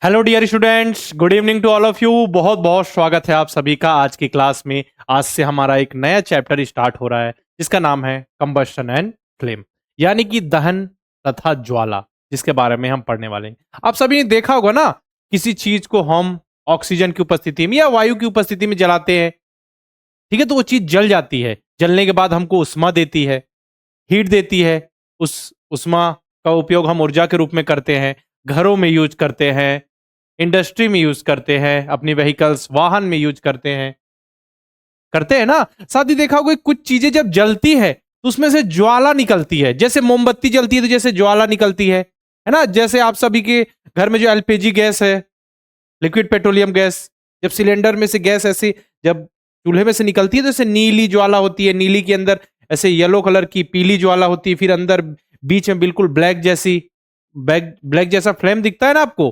Hello dear students, good evening to all of you. बहुत बहुत स्वागत है आप सभी का आज की क्लास में। आज से हमारा एक नया चैप्टर स्टार्ट हो रहा है जिसका नाम है कंबस्शन एंड फ्लेम, यानी कि दहन तथा ज्वाला, जिसके बारे में हम पढ़ने वाले हैं। आप सभी ने देखा होगा ना, किसी चीज को हम ऑक्सीजन की उपस्थिति में या वायु की उपस्थिति में जलाते हैं, ठीक है, तो वो चीज जल जाती है। जलने के बाद हमको उष्मा देती है, हीट देती है। उस उष्मा का उपयोग हम ऊर्जा के रूप में करते हैं, घरों में यूज करते हैं, इंडस्ट्री में यूज करते हैं, अपनी व्हीकल्स वाहन में यूज करते हैं ना। साथ ही देखा होगा कुछ चीजें जब जलती है तो उसमें से ज्वाला निकलती है। जैसे मोमबत्ती जलती है तो जैसे ज्वाला निकलती है ना। जैसे आप सभी के घर में जो एलपीजी गैस है, लिक्विड पेट्रोलियम गैस, जब सिलेंडर में से गैस ऐसे जब चूल्हे में से निकलती है तो जैसे नीली ज्वाला होती है, नीली के अंदर ऐसे येलो कलर की पीली ज्वाला होती है, फिर अंदर बीच में बिल्कुल ब्लैक जैसा फ्लेम दिखता है ना आपको,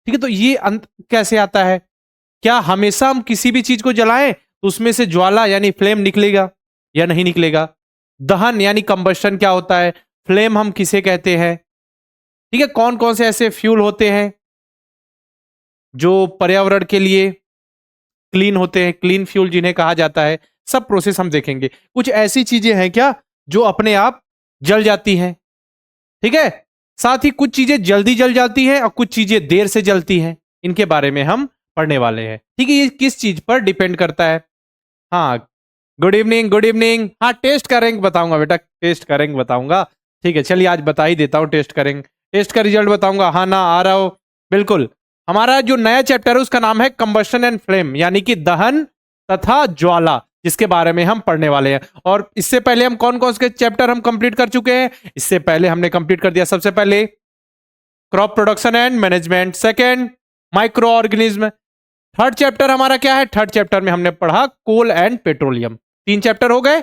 ठीक है। तो ये अंत कैसे आता है? क्या हमेशा हम किसी भी चीज को जलाएं तो उसमें से ज्वाला यानी फ्लेम निकलेगा या नहीं निकलेगा? दहन यानी कंबस्शन क्या होता है? फ्लेम हम किसे कहते हैं? ठीक है, कौन कौन से ऐसे फ्यूल होते हैं जो पर्यावरण के लिए क्लीन होते हैं, क्लीन फ्यूल जिन्हें कहा जाता है? सब प्रोसेस हम देखेंगे। कुछ ऐसी चीजें हैं क्या जो अपने आप जल जाती हैं, ठीक है। साथ ही कुछ चीजें जल्दी जल जाती हैं और कुछ चीजें देर से जलती हैं। इनके बारे में हम पढ़ने वाले हैं, ठीक है। ये किस चीज पर डिपेंड करता है? हाँ, गुड इवनिंग, गुड इवनिंग। हाँ, टेस्ट का रैंक बताऊंगा बेटा, टेस्ट का रैंक बताऊंगा। ठीक है, चलिए आज बता ही देता हूँ। टेस्ट का रिजल्ट बताऊंगा। हाँ ना, आ रहा हो? बिल्कुल। हमारा जो नया चैप्टर है उसका नाम है कंबस्शन एंड फ्लेम, यानी कि दहन तथा ज्वाला, जिसके बारे में हम पढ़ने वाले हैं। और इससे पहले हम कौन कौन से चैप्टर हम कंप्लीट कर चुके हैं? इससे पहले हमने कंप्लीट कर दिया सबसे पहले crop production and management, second micro organism. Third chapter हमारा क्या है? थर्ड चैप्टर में हमने पढ़ा कोल एंड पेट्रोलियम। 3 चैप्टर हो गए,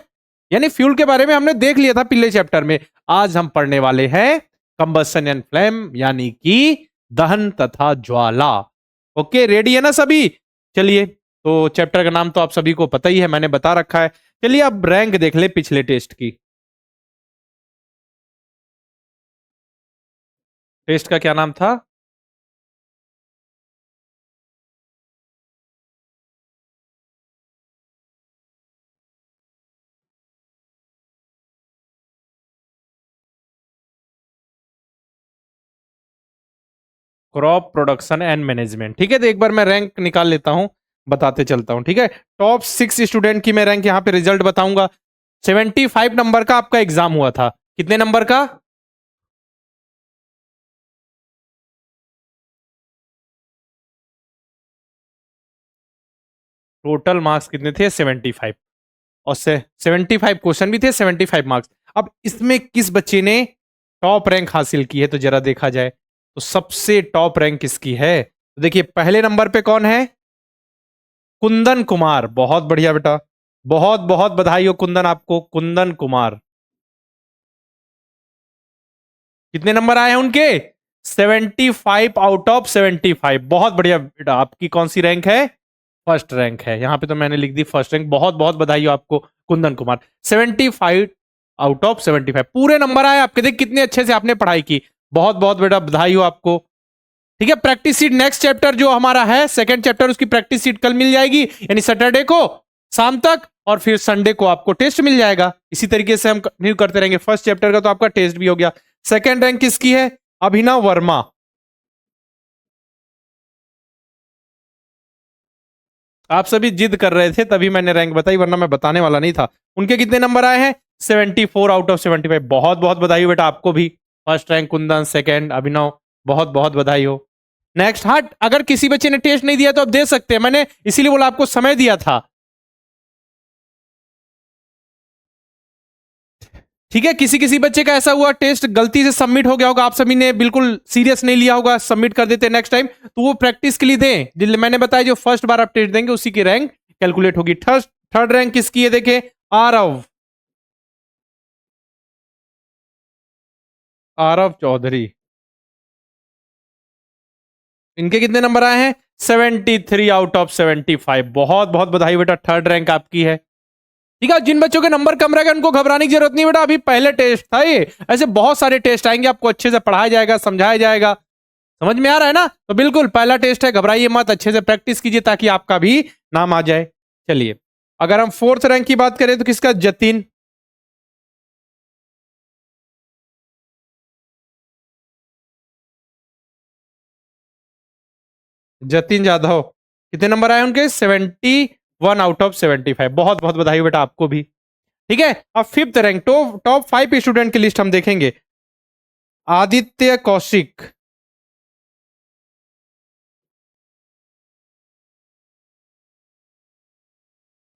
यानी फ्यूल के बारे में हमने देख लिया था पिछले चैप्टर में। आज हम पढ़ने वाले हैं कंबस्शन एंड फ्लेम, यानी कि दहन तथा ज्वाला। ओके, रेडी है ना सभी? चलिए, तो चैप्टर का नाम तो आप सभी को पता ही है, मैंने बता रखा है। चलिए अब रैंक देख ले पिछले टेस्ट की। टेस्ट का क्या नाम था? क्रॉप प्रोडक्शन एंड मैनेजमेंट, ठीक है। तो एक बार मैं रैंक निकाल लेता हूं, बताते चलता हूं, ठीक है। टॉप 6 स्टूडेंट की मैं रैंक यहां पे रिजल्ट बताऊंगा। 75 नंबर का आपका एग्जाम हुआ था। कितने नंबर का? टोटल मार्क्स कितने थे? 75। और से 75 क्वेश्चन भी थे, 75 मार्क्स। अब इसमें किस बच्चे ने टॉप रैंक हासिल की है तो जरा देखा जाए। तो सबसे टॉप रैंक किसकी है? तो देखिए, पहले नंबर पे कौन है? कुंदन कुमार। बहुत बढ़िया बेटा, बहुत बहुत बधाई हो कुंदन आपको, कुंदन कुमार। कितने नंबर आए हैं उनके? 75 आउट ऑफ 75। बहुत बढ़िया बेटा। आपकी कौन सी रैंक है? फर्स्ट रैंक है। यहां पे तो मैंने लिख दी फर्स्ट रैंक। बहुत बहुत बधाई हो आपको कुंदन कुमार। 75 आउट ऑफ 75 पूरे नंबर आए आपके। देख कितने अच्छे से आपने पढ़ाई की। बहुत बहुत बेटा बधाई हो आपको। ठीक है, प्रैक्टिस सीट नेक्स्ट चैप्टर जो हमारा है सेकंड चैप्टर, उसकी प्रैक्टिस सीट कल मिल जाएगी, यानी सैटरडे को शाम तक, और फिर संडे को आपको टेस्ट मिल जाएगा। इसी तरीके से हम कंटिन्यू करते रहेंगे। फर्स्ट चैप्टर का तो आपका टेस्ट भी हो गया। सेकंड रैंक किसकी है? अभिनव वर्मा। आप सभी जिद कर रहे थे तभी मैंने रैंक बताई, वरना मैं बताने वाला नहीं था। उनके कितने नंबर आए हैं? 74 आउट ऑफ 75। बहुत बहुत बधाई हो बेटा आपको भी। फर्स्ट रैंक कुंदन, सेकंड अभिनव, बहुत बहुत बधाई हो। नेक्स्ट, हाँ, अगर किसी बच्चे ने टेस्ट नहीं दिया तो आप दे सकते हैं, मैंने इसीलिए बोला आपको समय दिया था। ठीक है, किसी किसी बच्चे का ऐसा हुआ टेस्ट गलती से सबमिट हो गया होगा, आप सभी ने बिल्कुल सीरियस नहीं लिया होगा, सबमिट कर देते नेक्स्ट टाइम, तो वो प्रैक्टिस के लिए दें। जिन मैंने बताया जो फर्स्ट बार आप टेस्ट देंगे उसी की रैंक कैलकुलेट होगी। थर्ड रैंक किसकी है? देखे, आरव, आरव चौधरी। इनके कितने नंबर आए हैं? 73 आउट ऑफ 75। बहुत बहुत बधाई बेटा, थर्ड रैंक आपकी है। ठीक है, जिन बच्चों के नंबर कम रहेगा उनको घबराने की जरूरत नहीं बेटा, अभी पहले टेस्ट था ये। ऐसे बहुत सारे टेस्ट आएंगे, आपको अच्छे से पढ़ाया जाएगा, समझाया जाएगा। समझ में आ रहा है ना? तो बिल्कुल पहला टेस्ट है, घबराइए मत, अच्छे से प्रैक्टिस कीजिए ताकि आपका भी नाम आ जाए। चलिए, अगर हम फोर्थ रैंक की बात करें तो किसका? जतिन। जतिन जाधव, कितने नंबर आए उनके? 71 आउट ऑफ 75। बहुत बहुत बधाई बेटा आपको भी। ठीक है, अब फिफ्थ रैंक, टॉप 5 स्टूडेंट की लिस्ट हम देखेंगे। आदित्य कौशिक,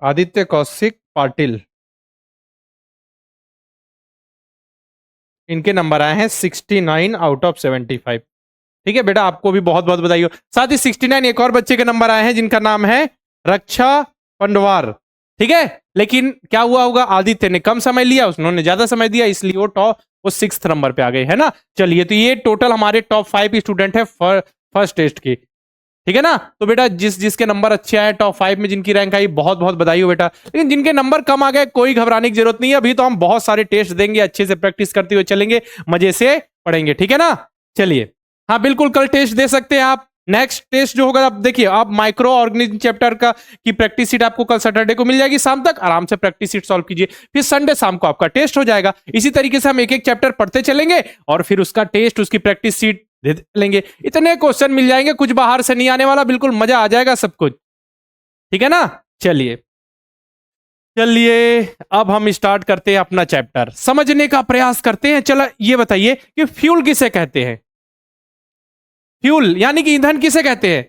आदित्य कौशिक पाटिल, इनके नंबर आए हैं 69 आउट ऑफ 75। ठीक है बेटा, आपको भी बहुत बहुत बधाई हो। साथ ही 69 एक और बच्चे के नंबर आए हैं जिनका नाम है रक्षा पंडवार। ठीक है, लेकिन क्या हुआ होगा, आदित्य ने कम समय लिया, उन्होंने ज्यादा समय दिया, इसलिए वो 6th नंबर पे आ गए, है ना। चलिए, तो ये टोटल हमारे टॉप 5 स्टूडेंट है फर्स्ट टेस्ट की। ठीक है ना। तो बेटा जिसके नंबर अच्छे आए टॉप 5 में, जिनकी रैंक आई, बहुत बहुत बधाई हो बेटा। लेकिन जिनके नंबर कम आ गए, कोई घबराने की जरूरत नहीं है, अभी तो हम बहुत सारे टेस्ट देंगे, अच्छे से प्रैक्टिस करते हुए चलेंगे, मजे से पढ़ेंगे। ठीक है ना। चलिए, हाँ बिल्कुल, कल टेस्ट दे सकते हैं आप। नेक्स्ट टेस्ट जो होगा, आप देखिए, आप माइक्रो ऑर्गेनिज्म चैप्टर का की प्रैक्टिस सीट आपको कल सैटरडे को मिल जाएगी शाम तक, आराम से प्रैक्टिस सीट सॉल्व कीजिए, फिर संडे शाम को आपका टेस्ट हो जाएगा। इसी तरीके से हम एक एक चैप्टर पढ़ते चलेंगे और फिर उसका टेस्ट, उसकी प्रैक्टिस सीट दे लेंगे। इतने क्वेश्चन मिल जाएंगे, कुछ बाहर से नहीं आने वाला, बिल्कुल मजा आ जाएगा सब कुछ। ठीक है ना। चलिए चलिए, अब हम स्टार्ट करते हैं अपना चैप्टर, समझने का प्रयास करते हैं। चलो ये बताइए कि फ्यूल किसे कहते हैं? फ्यूल यानी कि ईंधन किसे कहते हैं?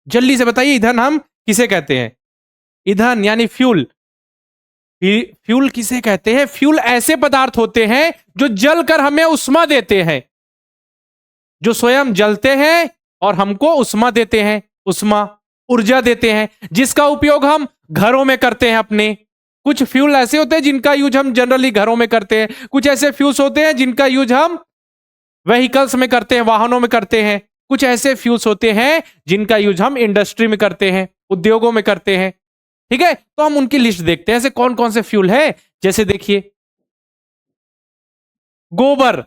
जल्दी से बताइए, ईंधन हम किसे कहते हैं? ईंधन यानी फ्यूल, फ्यूल किसे कहते हैं? फ्यूल ऐसे पदार्थ होते हैं जो जलकर हमें उष्मा देते हैं, जो स्वयं जलते हैं और हमको उष्मा देते हैं, उष्मा, ऊर्जा देते हैं, जिसका उपयोग हम घरों में करते हैं अपने। कुछ फ्यूल ऐसे होते हैं जिनका यूज हम जनरली घरों में करते हैं, कुछ ऐसे फ्यूल्स होते हैं जिनका यूज हम व्हीकल्स में करते हैं, वाहनों में करते हैं, कुछ ऐसे फ्यूल्स होते हैं जिनका यूज हम इंडस्ट्री में करते हैं, उद्योगों में करते हैं। ठीक है, तो हम उनकी लिस्ट देखते हैं, ऐसे कौन कौन से फ्यूल है। जैसे देखिए, गोबर,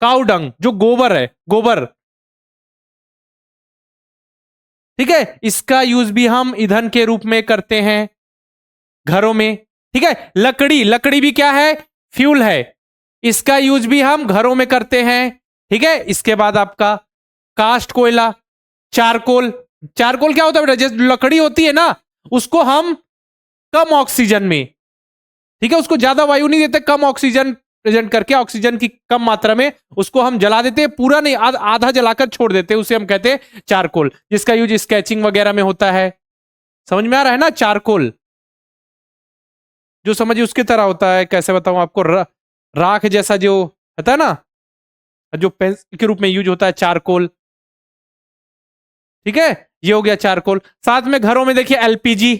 काउडंग, जो गोबर है, गोबर, ठीक है, इसका यूज भी हम ईंधन के रूप में करते हैं घरों में। ठीक है, लकड़ी, लकड़ी भी क्या है? फ्यूल है, इसका यूज भी हम घरों में करते हैं। ठीक है, इसके बाद आपका कास्ट कोयला, चारकोल, चारकोल क्या होता है बेटा? जैसे लकड़ी होती है ना, उसको हम कम ऑक्सीजन में, ठीक है, उसको ज्यादा वायु नहीं देते, कम ऑक्सीजन प्रेजेंट करके, ऑक्सीजन की कम मात्रा में उसको हम जला देते हैं, पूरा नहीं, आधा जलाकर छोड़ देते हैं, उसे हम कहते हैं चारकोल, जिसका यूज स्केचिंग वगैरह में होता है। समझ में आ रहा है ना? चारकोल जो समझिए उसकी तरह होता है, कैसे बताऊं आपको, राख जैसा जो होता है ना, जो पेंसिल के रूप में यूज होता है, चारकोल। ठीक है, ये हो गया चारकोल। साथ में घरों में देखिए एलपीजी,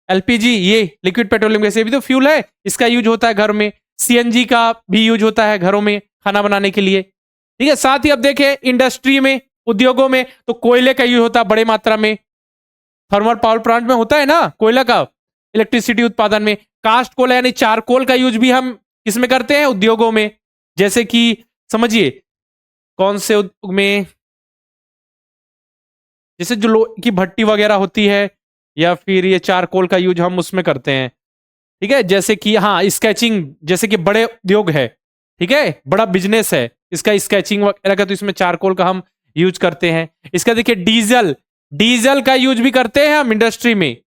एलपीजी ये लिक्विड पेट्रोलियम गैस, ये भी तो फ्यूल है, इसका यूज होता है घर में। सीएनजी का भी यूज होता है घरों में खाना बनाने के लिए। ठीक है, साथ ही अब देखें इंडस्ट्री में, उद्योगों में, तो कोयले का यूज होता है बड़े मात्रा में, थर्मल पावर प्लांट में होता है ना कोयला का, इलेक्ट्रिसिटी उत्पादन में। कास्ट कोयला यानी चारकोल का यूज भी हम किसमें करते हैं? उद्योगों में। जैसे कि समझिए कौन से उद्योग में, जैसे जो लोहे की भट्टी वगैरह होती है, या फिर ये चारकोल का यूज हम उसमें करते हैं। ठीक है, जैसे कि हाँ स्केचिंग, जैसे कि बड़े उद्योग है, ठीक है, बड़ा बिजनेस है, इसका स्केचिंग वगैरह का, तो इसमें चारकोल का हम यूज करते हैं। इसका देखिए डीजल, डीजल का यूज भी करते हैं हम इंडस्ट्री में,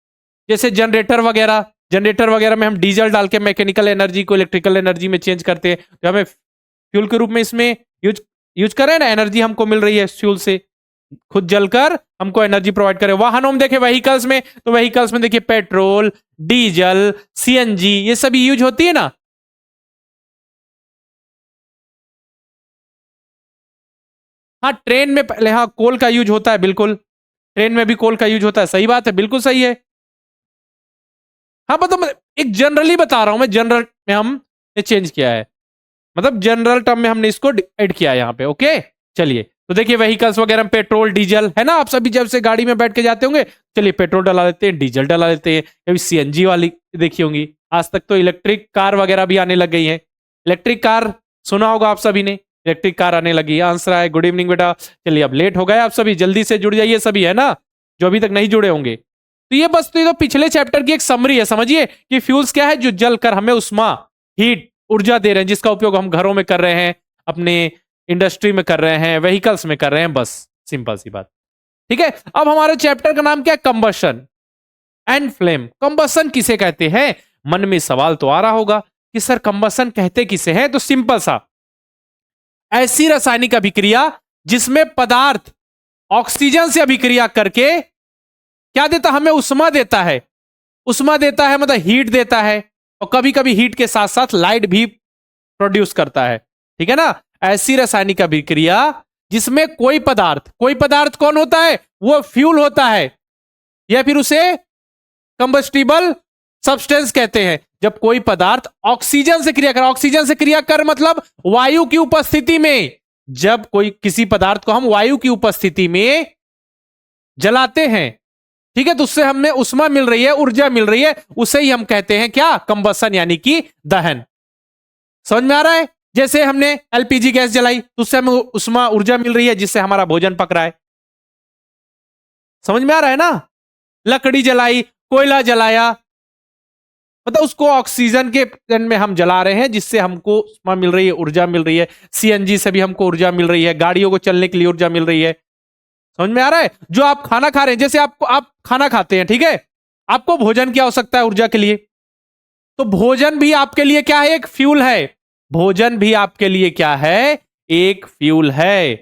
जैसे जनरेटर वगैरह, जनरेटर वगैरह में हम डीजल डाल के मैकेनिकल एनर्जी को इलेक्ट्रिकल एनर्जी में चेंज करते हैं, तो हमें फ्यूल के रूप में इसमें यूज यूज करें ना, एनर्जी हमको मिल रही है फ्यूल से, खुद जलकर हमको एनर्जी प्रोवाइड करे। वाहनों में देखे व्हीकल्स में, तो व्हीकल्स में देखिए पेट्रोल, डीजल, सीएनजी, ये सभी यूज होती है ना। हाँ ट्रेन में पहले हाँ कोल का यूज होता है, बिल्कुल, ट्रेन में भी कोल का यूज होता है, सही बात है, बिल्कुल सही है। हाँ मतलब मैं एक जनरली बता रहा हूं, मैं जनरल में हमने चेंज किया है, मतलब जनरल टर्म में हमने इसको ऐड किया है यहाँ पे। ओके, चलिए, तो देखिए व्हीकल्स वगैरह में पेट्रोल डीजल है ना, आप सभी जब से गाड़ी में बैठ के जाते होंगे, चलिए पेट्रोल डला लेते हैं, डीजल डला लेते हैं, कभी सीएनजी वाली देखी होंगी, आज तक तो इलेक्ट्रिक कार वगैरह भी आने लग गई है। इलेक्ट्रिक कार सुना होगा आप सभी ने, इलेक्ट्रिक कार आने लगी, आंसर है गुड इवनिंग बेटा। चलिए अब लेट हो गए आप सभी, जल्दी से जुड़ जाइए सभी, है ना, जो अभी तक नहीं जुड़े होंगे। तो ये बस तो पिछले चैप्टर की एक समरी है, समझिए कि फ्यूल्स क्या है, जो जलकर हमें उष्मा, हीट, ऊर्जा दे रहे हैं, जिसका उपयोग हम घरों में कर रहे हैं, अपने इंडस्ट्री में कर रहे हैं, व्हीकल्स में कर रहे हैं, बस सिंपल सी बात। ठीक है, अब हमारे चैप्टर का नाम क्या है, कंबशन एंड फ्लेम। कंबशन किसे कहते हैं, मन में सवाल तो आ रहा होगा कि सर कंबशन कहते किसे हैं। तो सिंपल सा, ऐसी रासायनिक अभिक्रिया जिसमें पदार्थ ऑक्सीजन से अभिक्रिया करके क्या देता, हमें उष्मा देता है। उष्मा देता है मतलब हीट देता है, और कभी कभी हीट के साथ साथ लाइट भी प्रोड्यूस करता है। ठीक है ना, ऐसी रासायनिक अभिक्रिया जिसमें कोई पदार्थ कौन होता है, वो फ्यूल होता है, या फिर उसे कंबस्टिबल सब्सटेंस कहते हैं। जब कोई पदार्थ ऑक्सीजन से क्रिया कर, ऑक्सीजन से क्रिया कर मतलब वायु की उपस्थिति में, जब कोई किसी पदार्थ को हम वायु की उपस्थिति में जलाते हैं, ठीक है, तो उससे हमें उष्मा मिल रही है, ऊर्जा मिल रही है, उसे ही हम कहते हैं क्या, कंबशन यानी कि दहन। समझ में आ रहा है, जैसे हमने एलपीजी गैस जलाई तो उससे हमें उष्मा, ऊर्जा मिल रही है, जिससे हमारा भोजन पक रहा है। समझ में आ रहा है ना, लकड़ी जलाई, कोयला जलाया, मतलब उसको ऑक्सीजन के प्रेजेंट में हम जला रहे हैं, जिससे हमको उष्मा मिल रही है, ऊर्जा मिल रही है। सीएनजी से भी हमको ऊर्जा मिल रही है, गाड़ियों को चलने के लिए ऊर्जा मिल रही है। समझ में आ रहा है, जो आप खाना खा रहे हैं, जैसे आप खाना खाते हैं, ठीक है, आपको भोजन की आवश्यकता है ऊर्जा के लिए, तो भोजन भी आपके लिए क्या है, एक फ्यूल है। भोजन भी आपके लिए क्या है, एक फ्यूल है,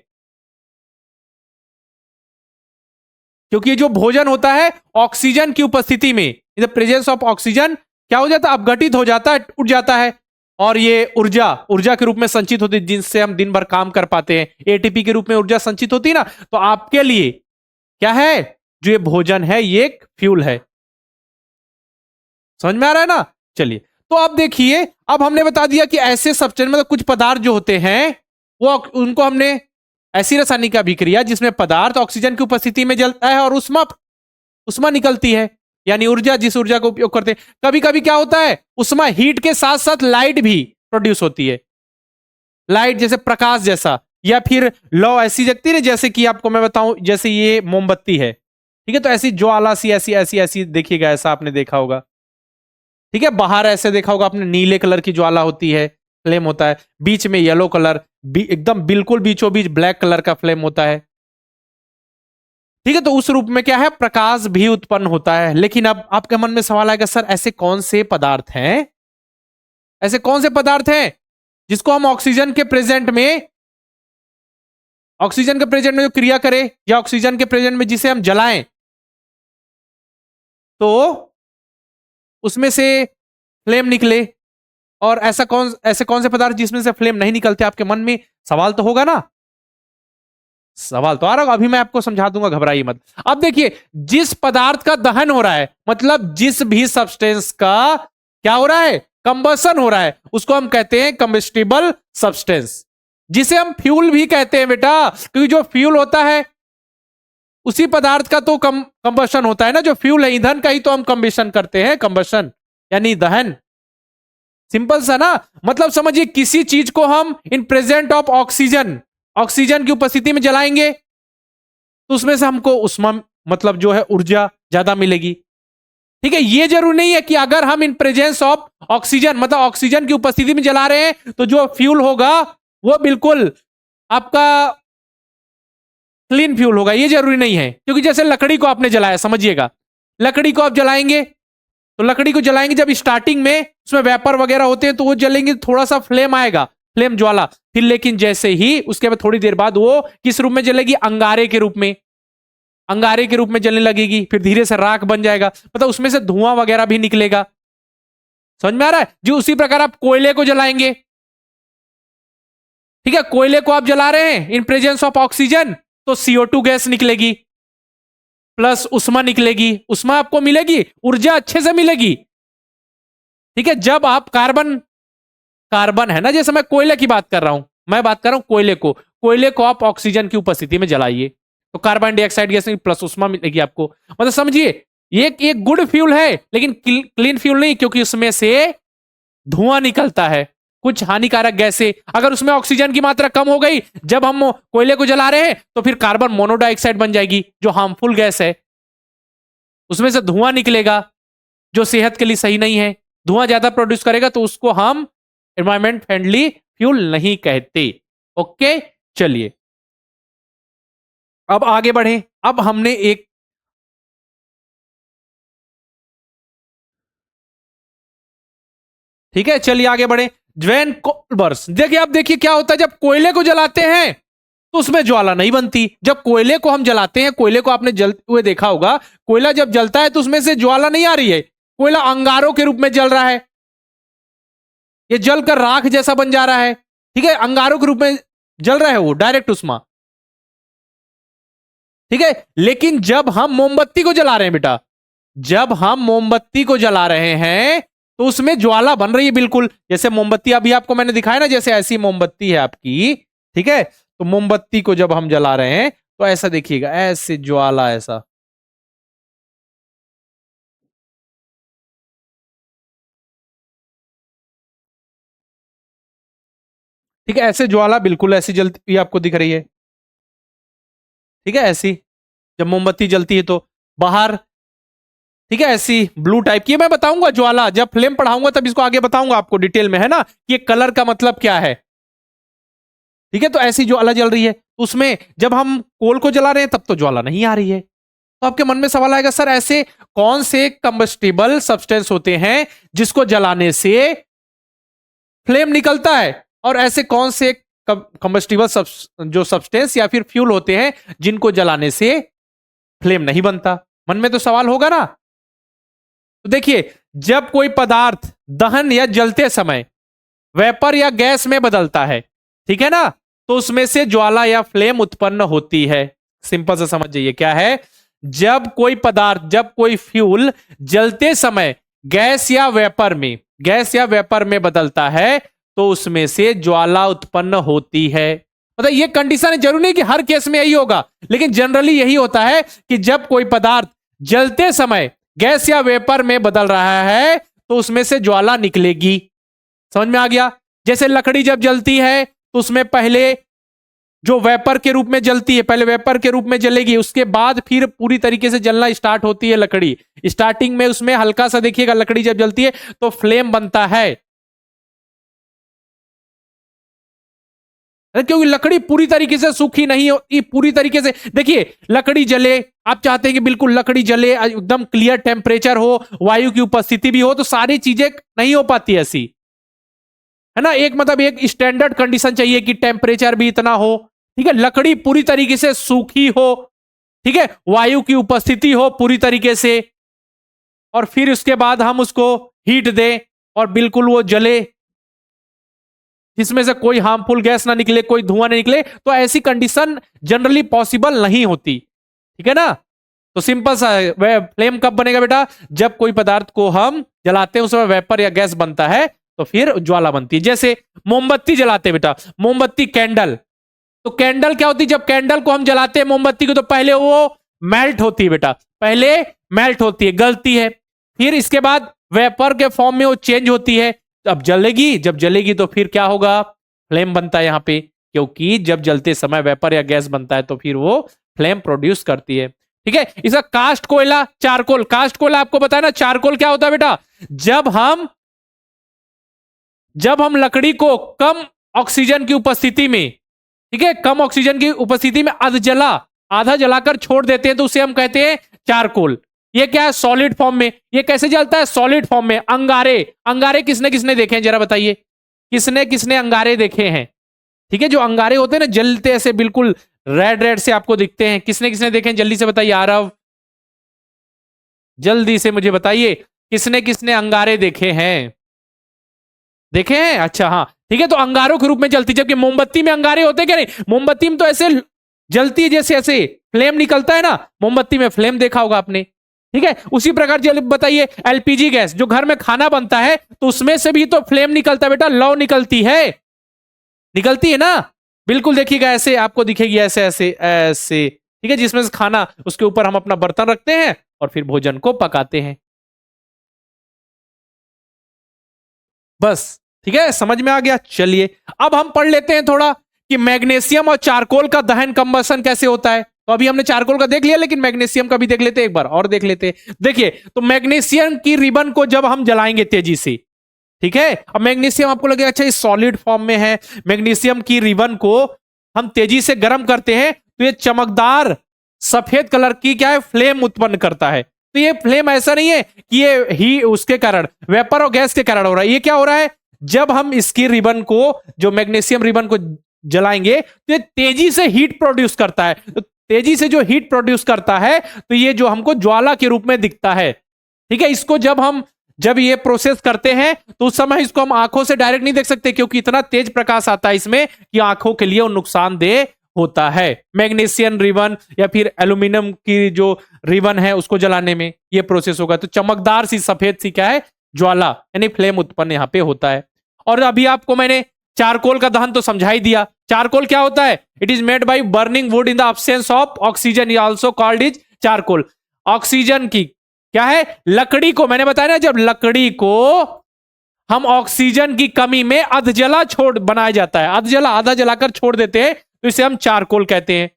क्योंकि जो भोजन होता है ऑक्सीजन की उपस्थिति में, in the presence of oxygen क्या हो जाता है, अपघटित हो जाता है, उठ जाता है, और ये ऊर्जा के रूप में संचित होती है, जिनसे हम दिन भर काम कर पाते हैं। एटीपी के रूप में ऊर्जा संचित होती है ना, तो आपके लिए क्या है, जो ये भोजन है, ये एक फ्यूल है। समझ में आ रहा है ना। चलिए, तो अब देखिए, अब हमने बता दिया कि ऐसे सब्सटेंस, मतलब कुछ पदार्थ जो होते हैं, वो उनको हमने ऐसी रासायनिक अभिक्रिया जिसमें पदार्थ ऑक्सीजन की उपस्थिति में जलता है और उष्मा निकलती है, यानी ऊर्जा, जिस ऊर्जा का उपयोग करते हैं। कभी कभी क्या होता है, उष्मा, हीट के साथ साथ लाइट भी प्रोड्यूस होती है, लाइट जैसे प्रकाश जैसा, या फिर लौ ऐसी जगती है, जैसे कि आपको मैं बताऊं, जैसे ये मोमबत्ती है, ठीक है, तो ऐसी ज्वाला सी ऐसी ऐसी ऐसी देखिएगा, ऐसा आपने देखा होगा, ठीक है, बाहर ऐसे देखा होगा आपने, नीले कलर की ज्वाला होती है, फ्लेम होता है, बीच में येलो कलर, एकदम बिल्कुल बीचों बीच ब्लैक कलर का फ्लेम होता है। ठीक है, तो उस रूप में क्या है, प्रकाश भी उत्पन्न होता है। लेकिन अब आपके मन में सवाल आएगा, सर ऐसे कौन से पदार्थ हैं, ऐसे कौन से पदार्थ हैं जिसको हम ऑक्सीजन के प्रेजेंट में जो क्रिया करे, या ऑक्सीजन के प्रेजेंट में जिसे हम जलाएं, तो उसमें से फ्लेम निकले, और ऐसे कौन से पदार्थ जिसमें से फ्लेम नहीं निकलते। आपके मन में सवाल तो होगा ना, सवाल तो आ रहा होगा, अभी मैं आपको समझा दूंगा, घबराइए मत। अब देखिए, जिस पदार्थ का दहन हो रहा है, मतलब जिस भी सब्सटेंस का क्या हो रहा है, कंबशन हो रहा है, उसको हम कहते हैं कंबस्टिबल सब्सटेंस, जिसे हम फ्यूल भी कहते हैं बेटा, क्योंकि जो फ्यूल होता है उसी पदार्थ का तो कंबशन होता है ना, जो फ्यूल है, ईंधन का ही तो हम कंबशन करते हैं, कंबशन यानी दहन। सिंपल सा ना, मतलब समझिए, किसी चीज को हम इन प्रेजेंट ऑफ ऑक्सीजन की उपस्थिति में जलाएंगे, तो उसमें से हमको उष्मा, मतलब जो है ऊर्जा ज्यादा मिलेगी। ठीक है, ये जरूरी नहीं है कि अगर हम इन प्रेजेंस ऑफ ऑक्सीजन, मतलब ऑक्सीजन की उपस्थिति में जला रहे हैं, तो जो फ्यूल होगा वो बिल्कुल आपका क्लीन फ्यूल होगा, ये जरूरी नहीं है। क्योंकि जैसे लकड़ी को आपने जलाया, समझिएगा, लकड़ी को आप जलाएंगे, तो लकड़ी को जलाएंगे जब स्टार्टिंग में उसमें वेपर वगैरह होते हैं, तो वो जलेंगे, थोड़ा सा फ्लेम आएगा, फ्लेम ज्वाला, फिर लेकिन जैसे ही उसके बाद थोड़ी देर बाद वो किस रूप में जलेगी, अंगारे के रूप में जलने लगेगी, फिर धीरे से राख बन जाएगा, मतलब उसमें से धुआं वगैरह भी निकलेगा। समझ में आ रहा है जी। उसी प्रकार आप कोयले को जलाएंगे, ठीक है, कोयले को आप जला रहे हैं इन प्रेजेंस ऑफ ऑक्सीजन, तो CO2 गैस निकलेगी, प्लस उष्मा निकलेगी, उष्मा आपको मिलेगी, ऊर्जा अच्छे से मिलेगी। ठीक है, जब आप कार्बन है ना, जैसे मैं कोयले की बात कर रहा हूं, मैं बात कर रहा हूं कोयले को आप ऑक्सीजन की उपस्थिति में जलाइए, तो कार्बन डाइऑक्साइड गैस प्लस उष्मा मिलेगी आपको। मतलब समझिए, ये एक गुड फ्यूल है, लेकिन क्लीन फ्यूल नहीं, क्योंकि उसमें से धुआं निकलता है, कुछ हानिकारक गैसें, अगर उसमें ऑक्सीजन की मात्रा कम हो गई, जब हम कोयले को जला रहे हैं तो फिर कार्बन मोनोडाइऑक्साइड बन जाएगी जो हार्मफुल गैस है, उसमें से धुआं निकलेगा जो सेहत के लिए सही नहीं है। धुआं ज्यादा प्रोड्यूस करेगा तो उसको हम एनवायरमेंट फ्रेंडली फ्यूल नहीं कहते। ओके, चलिए अब आगे बढ़े। अब हमने एक, ठीक है चलिए आगे बढ़े। ज्वेन कोल्बर्स, देखिए अब देखिए क्या होता है जब कोयले को जलाते हैं तो उसमें ज्वाला नहीं बनती। जब कोयले को हम जलाते हैं, कोयले को आपने जलते हुए देखा होगा, कोयला जब जलता है तो उसमें से ज्वाला नहीं आ रही है, कोयला अंगारों के रूप में जल रहा है, ये जलकर राख जैसा बन जा रहा है। ठीक है, अंगारों के रूप में जल रहा है वो, डायरेक्ट उष्मा। ठीक है, लेकिन जब हम मोमबत्ती को जला रहे हैं बेटा, जब हम मोमबत्ती को जला रहे हैं तो उसमें ज्वाला बन रही है, बिल्कुल जैसे मोमबत्ती अभी आपको मैंने दिखाया ना, जैसे ऐसी मोमबत्ती है आपकी। ठीक है, तो मोमबत्ती को जब हम जला रहे हैं तो ऐसा देखिएगा, ऐसे ज्वाला ऐसा, ठीक है ऐसे ज्वाला बिल्कुल ऐसी जलती हुई आपको दिख रही है। ठीक है, ऐसी जब मोमबत्ती जलती है तो बाहर, ठीक है ऐसी ब्लू टाइप की, मैं बताऊंगा ज्वाला जब फ्लेम पढ़ाऊंगा तब इसको आगे बताऊंगा आपको डिटेल में, है ना, कि कलर का मतलब क्या है। ठीक है, तो ऐसी ज्वाला जल रही है, उसमें जब हम कोल को जला रहे हैं तब तो ज्वाला नहीं आ रही है। तो आपके मन में सवाल आएगा, सर ऐसे कौन से कंबस्टिबल सब्सटेंस होते हैं जिसको जलाने से फ्लेम निकलता है, और ऐसे कौन से कंबस्टिबल जो सब्सटेंस या फिर फ्यूल होते हैं जिनको जलाने से फ्लेम नहीं बनता। मन में तो सवाल होगा ना। तो देखिए, जब कोई पदार्थ दहन या जलते समय वेपर या गैस में बदलता है, ठीक है ना, तो उसमें से ज्वाला या फ्लेम उत्पन्न होती है। सिंपल से समझ जाइए क्या है, जब कोई पदार्थ, जब कोई फ्यूल जलते समय गैस या वेपर में बदलता है तो उसमें से ज्वाला उत्पन्न होती है। मतलब ये कंडीशन जरूरी नहीं कि हर केस में यही होगा, लेकिन जनरली यही होता है कि जब कोई पदार्थ जलते समय गैस या वेपर में बदल रहा है तो उसमें से ज्वाला निकलेगी। समझ में आ गया? जैसे लकड़ी जब जलती है तो उसमें पहले जो वेपर के रूप में जलती है, पहले वेपर के रूप में जलेगी, उसके बाद फिर पूरी तरीके से जलना स्टार्ट होती है लकड़ी। स्टार्टिंग में उसमें हल्का सा देखिएगा, लकड़ी जब जलती है तो फ्लेम बनता है, क्योंकि लकड़ी पूरी तरीके से सूखी नहीं होती। पूरी तरीके से देखिए, लकड़ी जले, आप चाहते हैं कि बिल्कुल लकड़ी जले, एकदम क्लियर टेम्परेचर हो, वायु की उपस्थिति भी हो, तो सारी चीजें नहीं हो पाती ऐसी, है ना। एक मतलब एक स्टैंडर्ड कंडीशन चाहिए कि टेम्परेचर भी इतना हो, ठीक है, लकड़ी पूरी तरीके से सूखी हो, ठीक है, वायु की उपस्थिति हो पूरी तरीके से, और फिर उसके बाद हम उसको हीट दें और बिल्कुल वो जले, इसमें से कोई हार्मफुल गैस ना निकले, कोई धुआं नहीं निकले, तो ऐसी कंडीशन जनरली पॉसिबल नहीं होती। ठीक है ना। तो सिंपल सा है, वह फ्लेम कब बनेगा बेटा, जब कोई पदार्थ को हम जलाते हैं उसमें वेपर या गैस बनता है तो फिर ज्वाला बनती है। जैसे मोमबत्ती जलाते हैं बेटा, मोमबत्ती कैंडल, तो कैंडल क्या होती है, जब कैंडल को हम जलाते हैं मोमबत्ती को तो पहले वो मेल्ट होती है बेटा, पहले मेल्ट होती है, गलती है, फिर इसके बाद वेपर के फॉर्म में वो चेंज होती है। अब जलेगी, जब जलेगी तो फिर क्या होगा, फ्लेम बनता है यहाँ पे, क्योंकि जब जलते समय वेपर या गैस बनता है तो फिर वो फ्लेम प्रोड्यूस करती है। ठीक है, इसका कास्ट कोयला, चारकोल, कास्ट कोयला आपको बताया ना, चारकोल क्या होता है बेटा, जब हम लकड़ी को कम ऑक्सीजन की उपस्थिति में, ठीक है, कम ऑक्सीजन की उपस्थिति में आधा जलाकर छोड़ देते हैं तो उसे हम कहते हैं चारकोल। ये क्या है, सॉलिड फॉर्म में। ये कैसे जलता है, सॉलिड फॉर्म में। अंगारे, अंगारे किसने किसने देखे हैं जरा बताइए, किसने किसने अंगारे देखे हैं? ठीक है, जो अंगारे होते हैं ना जलते ऐसे बिल्कुल रेड रेड से आपको दिखते हैं, किसने किसने देखे हैं, जल्दी से बताइए आरव, जल्दी से मुझे बताइए किसने किसने अंगारे देखे हैं? देखे हैं, अच्छा हाँ ठीक है। तो अंगारों के रूप में जलती, जबकि मोमबत्ती में अंगारे होते क्या नहीं, मोमबत्ती में तो ऐसे जलती है जैसे ऐसे फ्लेम निकलता है ना, मोमबत्ती में फ्लेम देखा होगा आपने। ठीक है, उसी प्रकार बताइए एलपीजी गैस, जो घर में खाना बनता है तो उसमें से भी तो फ्लेम निकलता है बेटा, लौ निकलती है, निकलती है ना, बिल्कुल देखिएगा ऐसे आपको दिखेगी, ऐसे ऐसे ऐसे, ठीक है, जिसमें से खाना, उसके ऊपर हम अपना बर्तन रखते हैं और फिर भोजन को पकाते हैं। बस ठीक है, समझ में आ गया। चलिए अब हम पढ़ लेते हैं थोड़ा कि मैग्नीशियम और चारकोल का दहन कंबशन कैसे होता है। तो अभी हमने चारकोल का देख लिया, लेकिन मैग्नीशियम का भी देख लेते हैं, एक बार और देख लेते हैं। देखिए, तो मैग्नीशियम की रिबन को जब हम जलाएंगे तेजी से, ठीक है, अब मैग्नीशियम आपको लगेगा अच्छा इस सॉलिड फॉर्म में है, मैग्नीशियम की रिबन को हम तेजी से गर्म करते हैं तो ये चमकदार सफेद कलर की क्या है, फ्लेम उत्पन्न करता है। तो ये फ्लेम ऐसा नहीं है कि ये ही उसके कारण वेपर और गैस के कारण हो रहा है। ये क्या हो रहा है, जब हम इसकी रिबन को, जो मैग्नीशियम रिबन को जलाएंगे तो ये तेजी से हीट प्रोड्यूस करता है। तो तेजी से जो हीट प्रोड्यूस करता है तो ये जो हमको ज्वाला के रूप में दिखता है। ठीक है, इसको जब ये प्रोसेस करते हैं तो उस समय इसको हम आंखों से डायरेक्ट नहीं देख सकते, क्योंकि इतना तेज प्रकाश आता है इसमें कि आंखों के लिए वो नुकसानदेह होता है। मैग्नीशियम रिबन या फिर एल्यूमिनियम की जो रिबन है उसको जलाने में ये प्रोसेस होगा, तो चमकदार सी सफेद सी क्या है, ज्वाला यानी फ्लेम उत्पन्न यहाँ पे होता है। और अभी आपको मैंने चारकोल का दहन तो समझा ही दिया। चारकोल क्या होता है, it is made by burning would in the absence of oxygen, also called is charcoal. Oxygen की क्या है, लकड़ी को, मैंने बताया ना, जब लकड़ी को हम ऑक्सीजन की कमी में अधजला छोड़ बनाया जाता है, अधजला आधा जलाकर छोड़ देते हैं, तो इसे हम चारकोल कहते हैं।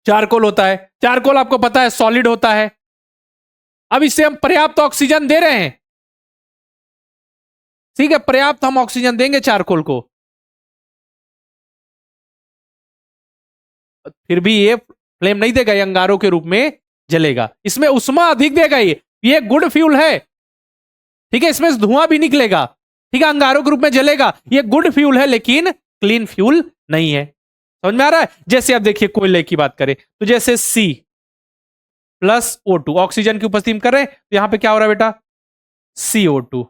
चारकोल होता है, चारकोल आपको पता है सॉलिड होता है। अब इससे हम पर्याप्त ऑक्सीजन दे रहे हैं, ठीक है, पर्याप्त हम ऑक्सीजन देंगे चारकोल को, फिर भी ये फ्लेम नहीं देगा, ये अंगारों के रूप में जलेगा। इसमें उष्मा अधिक देगा, ये गुड फ्यूल है, ठीक है, इसमें धुआं भी निकलेगा, ठीक है, अंगारों के रूप में जलेगा, ये गुड फ्यूल है, लेकिन क्लीन फ्यूल नहीं है। समझ में आ रहा है। जैसे अब देखिए कोयले की बात करें तो जैसे सी प्लस O2 ऑक्सीजन की उपस्थिति में कर रहे हैं, तो यहां पे क्या हो रहा है बेटा, CO2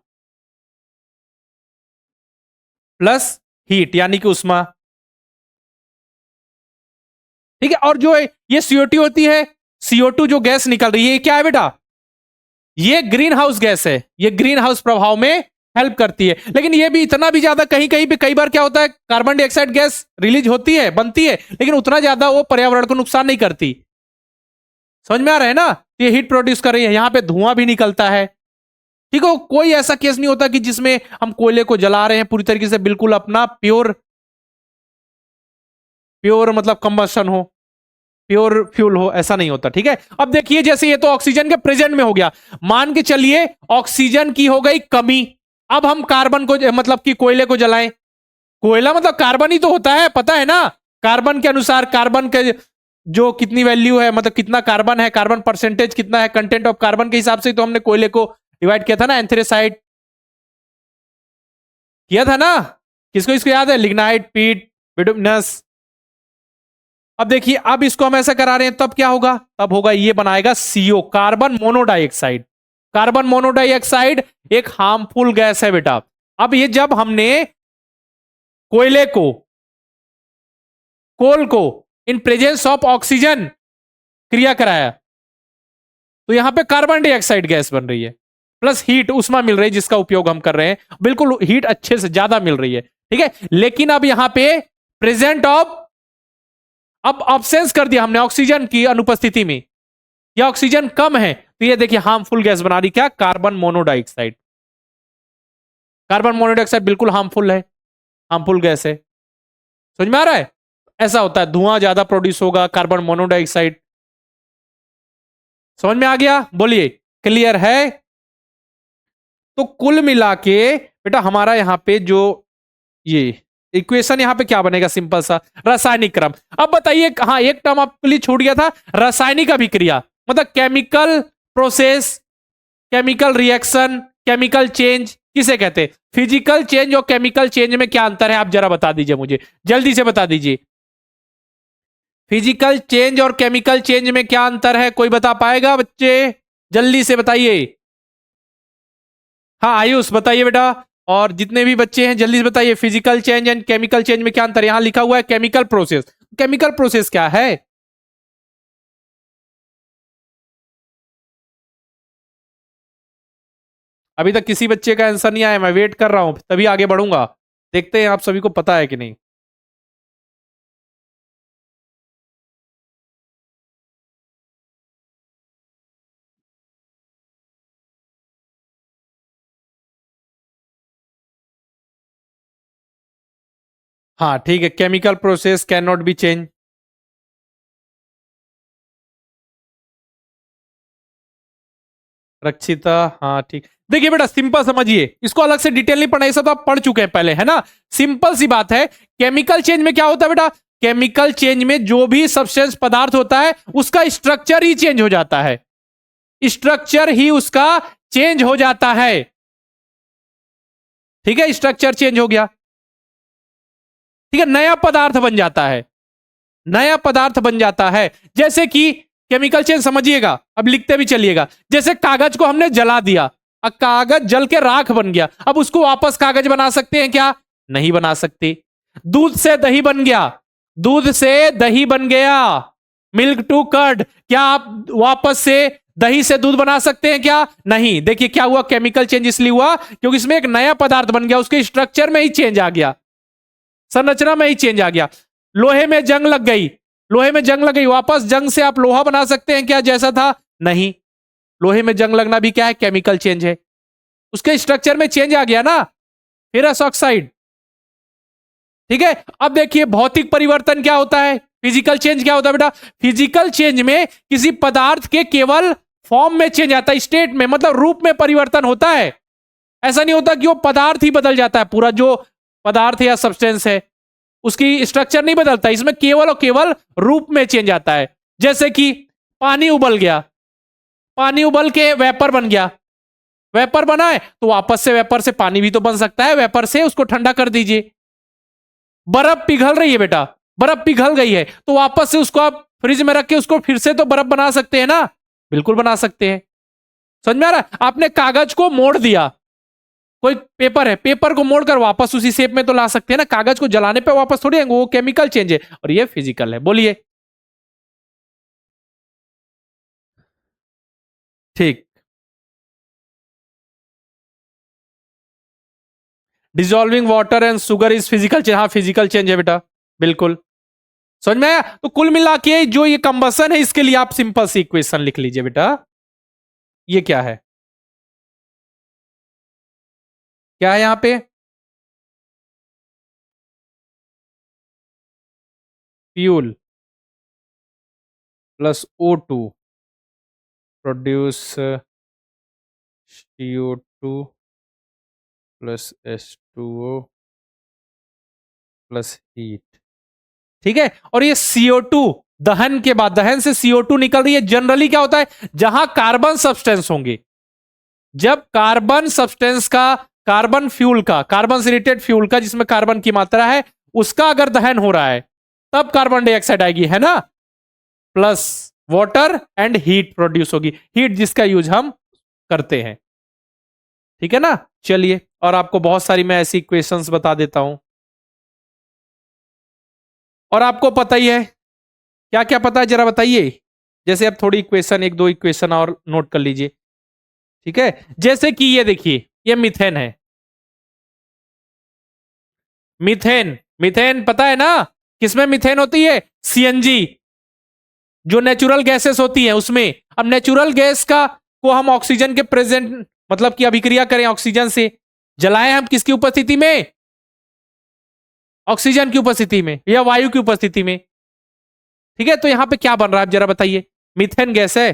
प्लस हीट यानी कि उष्मा, ठीक है। और जो है ये CO2 होती है, CO2 जो गैस निकल रही है, ये क्या है बेटा, ये ग्रीन हाउस गैस है, ये ग्रीन हाउस प्रभाव में हेल्प करती है। लेकिन ये भी इतना भी ज्यादा, कहीं कहीं पे कई बार क्या होता है, कार्बन डाइऑक्साइड गैस रिलीज होती है, बनती है, लेकिन उतना ज्यादा वो पर्यावरण को नुकसान नहीं करती। समझ में आ रहा है ना, ये हीट प्रोड्यूस कर रही है, यहां पे धुआं भी निकलता है, ठीक है। कोई ऐसा केस नहीं होता कि जिसमें हम कोयले को जला रहे हैं पूरी तरीके से बिल्कुल अपना प्योर प्योर मतलब कंबशन हो, प्योर फ्यूल हो, ऐसा नहीं होता, ठीक है। अब देखिए जैसे ये तो ऑक्सीजन के प्रेजेंट में हो गया, मान के चलिए ऑक्सीजन की हो गई कमी, अब हम कार्बन को मतलब कि कोयले को जलाएं, कोयला मतलब कार्बन ही तो होता है, पता है ना, कार्बन के अनुसार, कार्बन के जो कितनी वैल्यू है, मतलब कितना कार्बन है, कार्बन परसेंटेज कितना है, कंटेंट ऑफ कार्बन के हिसाब से तो हमने कोयले को डिवाइड किया था ना, एंथ्रेसाइड किया था ना, किसको इसको याद है, लिग्नाइट, पीट, बिटुमिनस। अब देखिए अब इसको हम ऐसा करा रहे हैं, तब क्या होगा, तब होगा ये बनाएगा CO, carbon monodioxide. Carbon monodioxide एक हार्मफुल गैस है बेटा। अब ये जब हमने कोयले को, कोल को इन प्रेजेंस ऑफ ऑक्सीजन क्रिया कराया, तो यहां पे कार्बन डाइऑक्साइड गैस बन रही है, प्लस हीट उष्मा मिल रही है जिसका उपयोग हम कर रहे हैं, बिल्कुल हीट अच्छे से ज्यादा मिल रही है, ठीक है। लेकिन अब यहां पे प्रेजेंट ऑफ, अब ऑब्सेंस कर दिया हमने ऑक्सीजन की अनुपस्थिति में, या ऑक्सीजन कम है, तो ये देखिए हार्मफुल गैस बना रही, क्या, कार्बन मोनोडाइऑक्साइड। कार्बन मोनोडाइऑक्साइड बिल्कुल हार्मफुल है, हार्मफुल गैस है। समझ में आ रहा है, ऐसा होता है, धुआं ज्यादा प्रोड्यूस होगा, कार्बन मोनोडाइऑक्साइड। समझ में आ गया, बोलिए, क्लियर है। तो कुल मिला के बेटा हमारा यहां पे जो ये इक्वेशन यहां पे क्या बनेगा, सिंपल सा रासायनिक क्रम। अब बताइए, हाँ एक टर्म आपके लिए छूट गया था, रासायनिक अभिक्रिया, मतलब chemical process, chemical reaction, chemical change किसे कहते हैं। फिजिकल चेंज और केमिकल चेंज में क्या अंतर है, आप जरा बता दीजिए मुझे, जल्दी से बता दीजिए। फिजिकल चेंज और केमिकल चेंज में क्या अंतर है, कोई बता पाएगा बच्चे, जल्दी से बताइए। हाँ आयुष बताइए बेटा, और जितने भी बच्चे हैं जल्दी से बताइए, physical change and chemical change में क्या अंतर है। यहां लिखा हुआ है केमिकल प्रोसेस, केमिकल प्रोसेस क्या है। अभी तक किसी बच्चे का आंसर नहीं आया, मैं वेट कर रहा हूं, तभी आगे बढ़ूंगा। देखते हैं आप सभी को पता है कि नहीं। हाँ ठीक है, chemical process can not be change. रक्षिता, हाँ ठीक। देखिए बेटा सिंपल समझिए, इसको अलग से डिटेल नहीं पढ़ना, ये सब तो आप पढ़ चुके हैं पहले, है ना। सिंपल सी बात है, केमिकल चेंज में क्या होता है बेटा, केमिकल चेंज में जो भी सब्सटेंस पदार्थ होता है उसका स्ट्रक्चर ही चेंज हो जाता है, स्ट्रक्चर ही उसका चेंज हो जाता है। ठीक है, स्ट्रक्चर चेंज हो गया, ठीक है, नया पदार्थ बन जाता है, नया पदार्थ बन जाता है। जैसे कि केमिकल चेंज समझिएगा, अब लिखते भी चलिएगा। जैसे कागज को हमने जला दिया, अब कागज जल के राख बन गया, अब उसको वापस कागज बना सकते हैं क्या? नहीं बना सकते। दूध से दही बन गया, दूध से दही बन गया, मिल्क टू कर्ड, क्या आप वापस से दही से दूध बना सकते हैं क्या? नहीं। देखिए क्या हुआ, केमिकल चेंज इसलिए हुआ क्योंकि इसमें एक नया पदार्थ बन गया, उसके स्ट्रक्चर में ही चेंज आ गया, संरचना में ही चेंज आ गया। लोहे में जंग लग गई, लोहे में जंग लग गई, वापस जंग से आप लोहा बना सकते हैं क्या जैसा था? नहीं। लोहे में जंग लगना भी क्या है? केमिकल चेंज है, उसके स्ट्रक्चर में चेंज आ गया ना, फेरस ऑक्साइड। ठीक है, अब देखिए भौतिक परिवर्तन क्या होता है, फिजिकल चेंज क्या होता है बेटा? फिजिकल चेंज में किसी पदार्थ के केवल फॉर्म में चेंज आता है, स्टेट में, मतलब रूप में परिवर्तन होता है। ऐसा नहीं होता कि वो पदार्थ ही बदल जाता है, पूरा जो पदार्थ या सब्सटेंस है उसकी स्ट्रक्चर नहीं बदलता, इसमें केवल और केवल रूप में चेंज आता है। जैसे कि पानी उबल गया, पानी उबल के वेपर बन गया, वेपर बना है तो वापस से वेपर से पानी भी तो बन सकता है, वेपर से उसको ठंडा कर दीजिए। बर्फ पिघल रही है बेटा, बर्फ पिघल गई है तो वापस से उसको आप फ्रिज में रख के उसको फिर से तो बर्फ बना सकते हैं ना, बिल्कुल बना सकते हैं। समझ में आ रहा है? आपने कागज को मोड़ दिया, कोई पेपर है, पेपर को मोड़कर वापस उसी शेप में तो ला सकते हैं ना, कागज को जलाने पे वापस थोड़ी आएंगे, वो केमिकल चेंज है और ये फिजिकल है। बोलिए। ठीक। Dissolving water and sugar is physical change, हाँ फिजिकल चेंज है बेटा, बिल्कुल। समझ में आया? तो कुल मिला के जो ये कंबसन है इसके लिए आप सिंपल सी इक्वेशन लिख लीजिए बेटा। ये क्या है, क्या है यहां पे? Fuel plus O2 produce CO2 plus H2O plus heat. ठीक है, और ये CO2 दहन के बाद, दहन से CO2 निकल रही है। जनरली क्या होता है, जहां कार्बन सब्सटेंस होंगे, जब कार्बन सब्सटेंस का, कार्बन फ्यूल का, कार्बन से रिलेटेड फ्यूल का जिसमें कार्बन की मात्रा है उसका अगर दहन हो रहा है तब कार्बन डाइऑक्साइड आएगी, है ना, plus water and heat produce होगी, हीट जिसका यूज हम करते हैं। ठीक है ना। चलिए, और आपको बहुत सारी मैं ऐसी इक्वेशंस बता देता हूं, और आपको पता ही है, क्या क्या पता है जरा बताइए। जैसे अब थोड़ी इक्वेशन, एक दो इक्वेशन और नोट कर लीजिए। ठीक है, जैसे कि ये देखिए, ये मीथेन है, मीथेन, मीथेन पता है ना, किसमें मीथेन होती है? सीएनजी, जो नेचुरल गैसेस होती है उसमें। अब नेचुरल गैस का को हम ऑक्सीजन के प्रेजेंट, मतलब कि अभिक्रिया करें ऑक्सीजन से, जलाएं हम किसकी उपस्थिति में? ऑक्सीजन की उपस्थिति में या वायु की उपस्थिति में। ठीक है, तो यहां पे क्या बन रहा है आप जरा बताइए, मीथेन गैस है।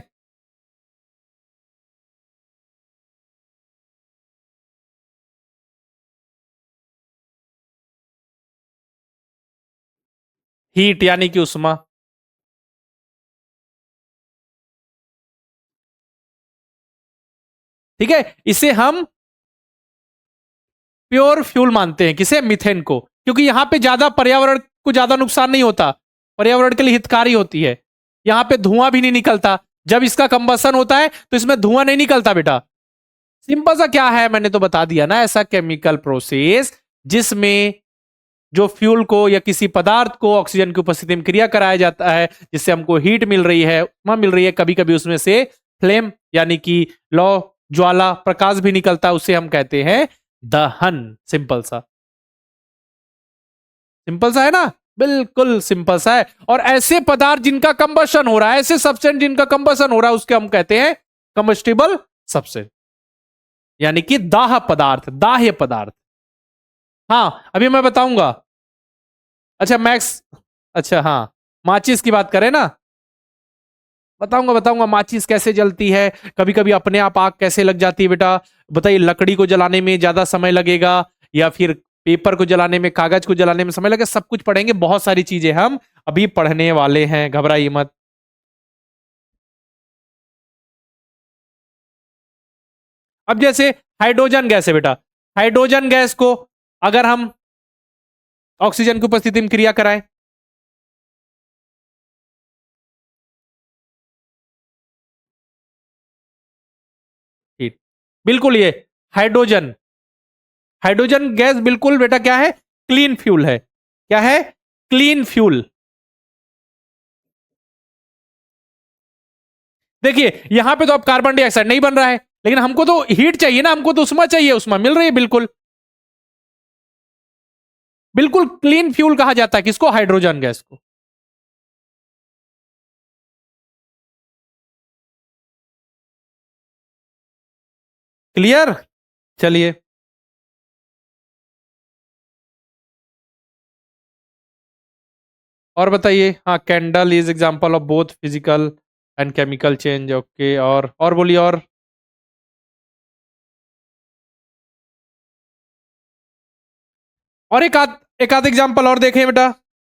हीट यानी कि उष्मा। ठीक है, इसे हम प्योर फ्यूल मानते हैं, किसे? मीथेन को, क्योंकि यहां पे ज्यादा पर्यावरण को ज्यादा नुकसान नहीं होता, पर्यावरण के लिए हितकारी होती है। यहां पे धुआं भी नहीं निकलता, जब इसका कंबसन होता है तो इसमें धुआं नहीं निकलता बेटा। सिंपल सा क्या है, मैंने तो बता दिया ना, ऐसा केमिकल प्रोसेस जिसमें जो फ्यूल को या किसी पदार्थ को ऑक्सीजन की उपस्थिति में क्रिया कराया जाता है, जिससे हमको हीट मिल रही है, वहां मिल रही है, कभी कभी उसमें से फ्लेम यानी कि लौ, ज्वाला, प्रकाश भी निकलता है, उसे हम कहते हैं दहन। सिंपल सा, सिंपल सा है ना, बिल्कुल सिंपल सा है। और ऐसे पदार्थ जिनका कंबशन हो रहा है, ऐसे सब्सटेंस जिनका कंबशन हो रहा है, उसके हम कहते हैं कंबस्टिबल सब्सटेंस, यानी कि दाह पदार्थ, दाह्य पदार्थ। हाँ, अभी मैं बताऊंगा, अच्छा मैक्स, अच्छा हाँ, माचिस की बात करें ना, बताऊंगा बताऊंगा माचिस कैसे जलती है, कभी कभी अपने आप आग कैसे लग जाती है बेटा। बताइए, लकड़ी को जलाने में ज्यादा समय लगेगा या फिर पेपर को जलाने में, कागज को जलाने में समय लगेगा, सब कुछ पढ़ेंगे, बहुत सारी चीजें हम अभी पढ़ने वाले हैं, घबराइए मत। अब जैसे हाइड्रोजन गैस है बेटा, हाइड्रोजन गैस को अगर हम ऑक्सीजन की उपस्थिति में क्रिया कराएं, ठीक, बिल्कुल ये हाइड्रोजन, हाइड्रोजन गैस बिल्कुल बेटा क्या है, क्लीन फ्यूल है। क्या है? Clean fuel. देखिए यहां पे तो अब कार्बन डाइऑक्साइड नहीं बन रहा है, लेकिन हमको तो हीट चाहिए ना, हमको तो उष्मा चाहिए, उष्मा मिल रही है बिल्कुल। बिल्कुल क्लीन फ्यूल कहा जाता है किसको? हाइड्रोजन गैस को। क्लियर? चलिए, और बताइए। हाँ, candle is example of both physical and chemical change. Okay, और बोलिए और। और एक आध एग्जांपल और देखें बेटा।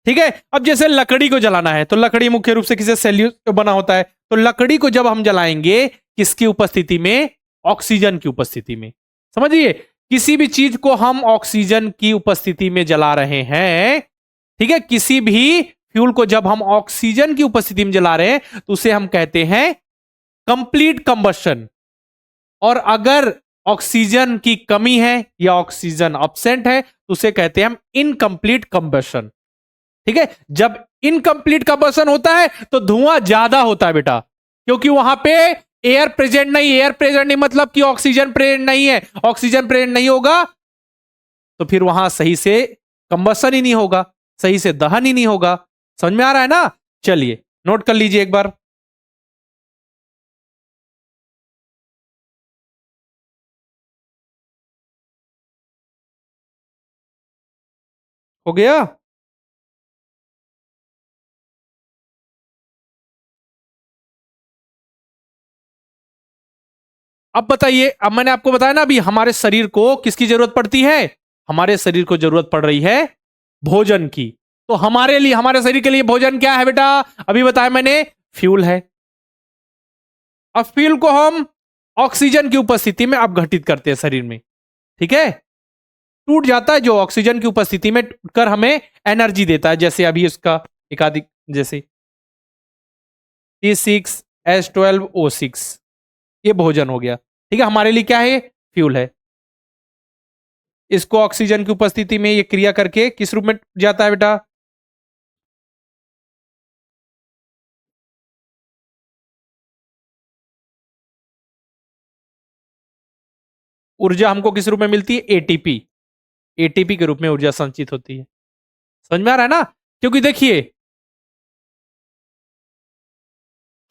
ठीक है, अब जैसे लकड़ी को जलाना है तो लकड़ी मुख्य रूप से किसी सेल्यूलोज बना होता है, तो लकड़ी को जब हम जलाएंगे किसकी उपस्थिति में? ऑक्सीजन की उपस्थिति में। समझिए, किसी भी चीज को हम ऑक्सीजन की उपस्थिति में जला रहे हैं, ठीक है, किसी भी फ्यूल को जब हम ऑक्सीजन की उपस्थिति में जला रहे हैं तो उसे हम कहते हैं कंप्लीट कंबशन। और अगर ऑक्सीजन की कमी है या ऑक्सीजन अब्सेंट है तो उसे कहते हैं हम इनकम्प्लीट कंबशन। ठीक है, जब इनकम्प्लीट कंबशन होता है तो धुआं ज्यादा होता है बेटा, क्योंकि वहां पे एयर प्रेजेंट नहीं, एयर प्रेजेंट नहीं मतलब कि ऑक्सीजन प्रेजेंट नहीं है, ऑक्सीजन प्रेजेंट नहीं होगा तो फिर वहां सही से कंबशन ही नहीं होगा, सही से दहन ही नहीं होगा। समझ में आ रहा है ना? चलिए नोट कर लीजिए एक बार। हो गया? अब बताइए, अब मैंने आपको बताया ना अभी हमारे शरीर को किसकी जरूरत पड़ती है? हमारे शरीर को जरूरत पड़ रही है भोजन की। तो हमारे लिए, हमारे शरीर के लिए भोजन क्या है बेटा? अभी बताया मैंने, फ्यूल है। अब फ्यूल को हम ऑक्सीजन की उपस्थिति में अपघटित करते हैं शरीर में। ठीक है, टूट जाता है जो ऑक्सीजन की उपस्थिति में कर हमें एनर्जी देता है, जैसे अभी इसका एक आदि, जैसे C6H12O6, ये भोजन हो गया। ठीक है, हमारे लिए क्या है? फ्यूल है। इसको ऑक्सीजन की उपस्थिति में ये क्रिया करके किस रूप में जाता है बेटा? ऊर्जा हमको किस रूप में मिलती है? एटीपी। एटीपी के रूप में ऊर्जा संचित होती है। समझ में आ रहा है ना? क्योंकि देखिए,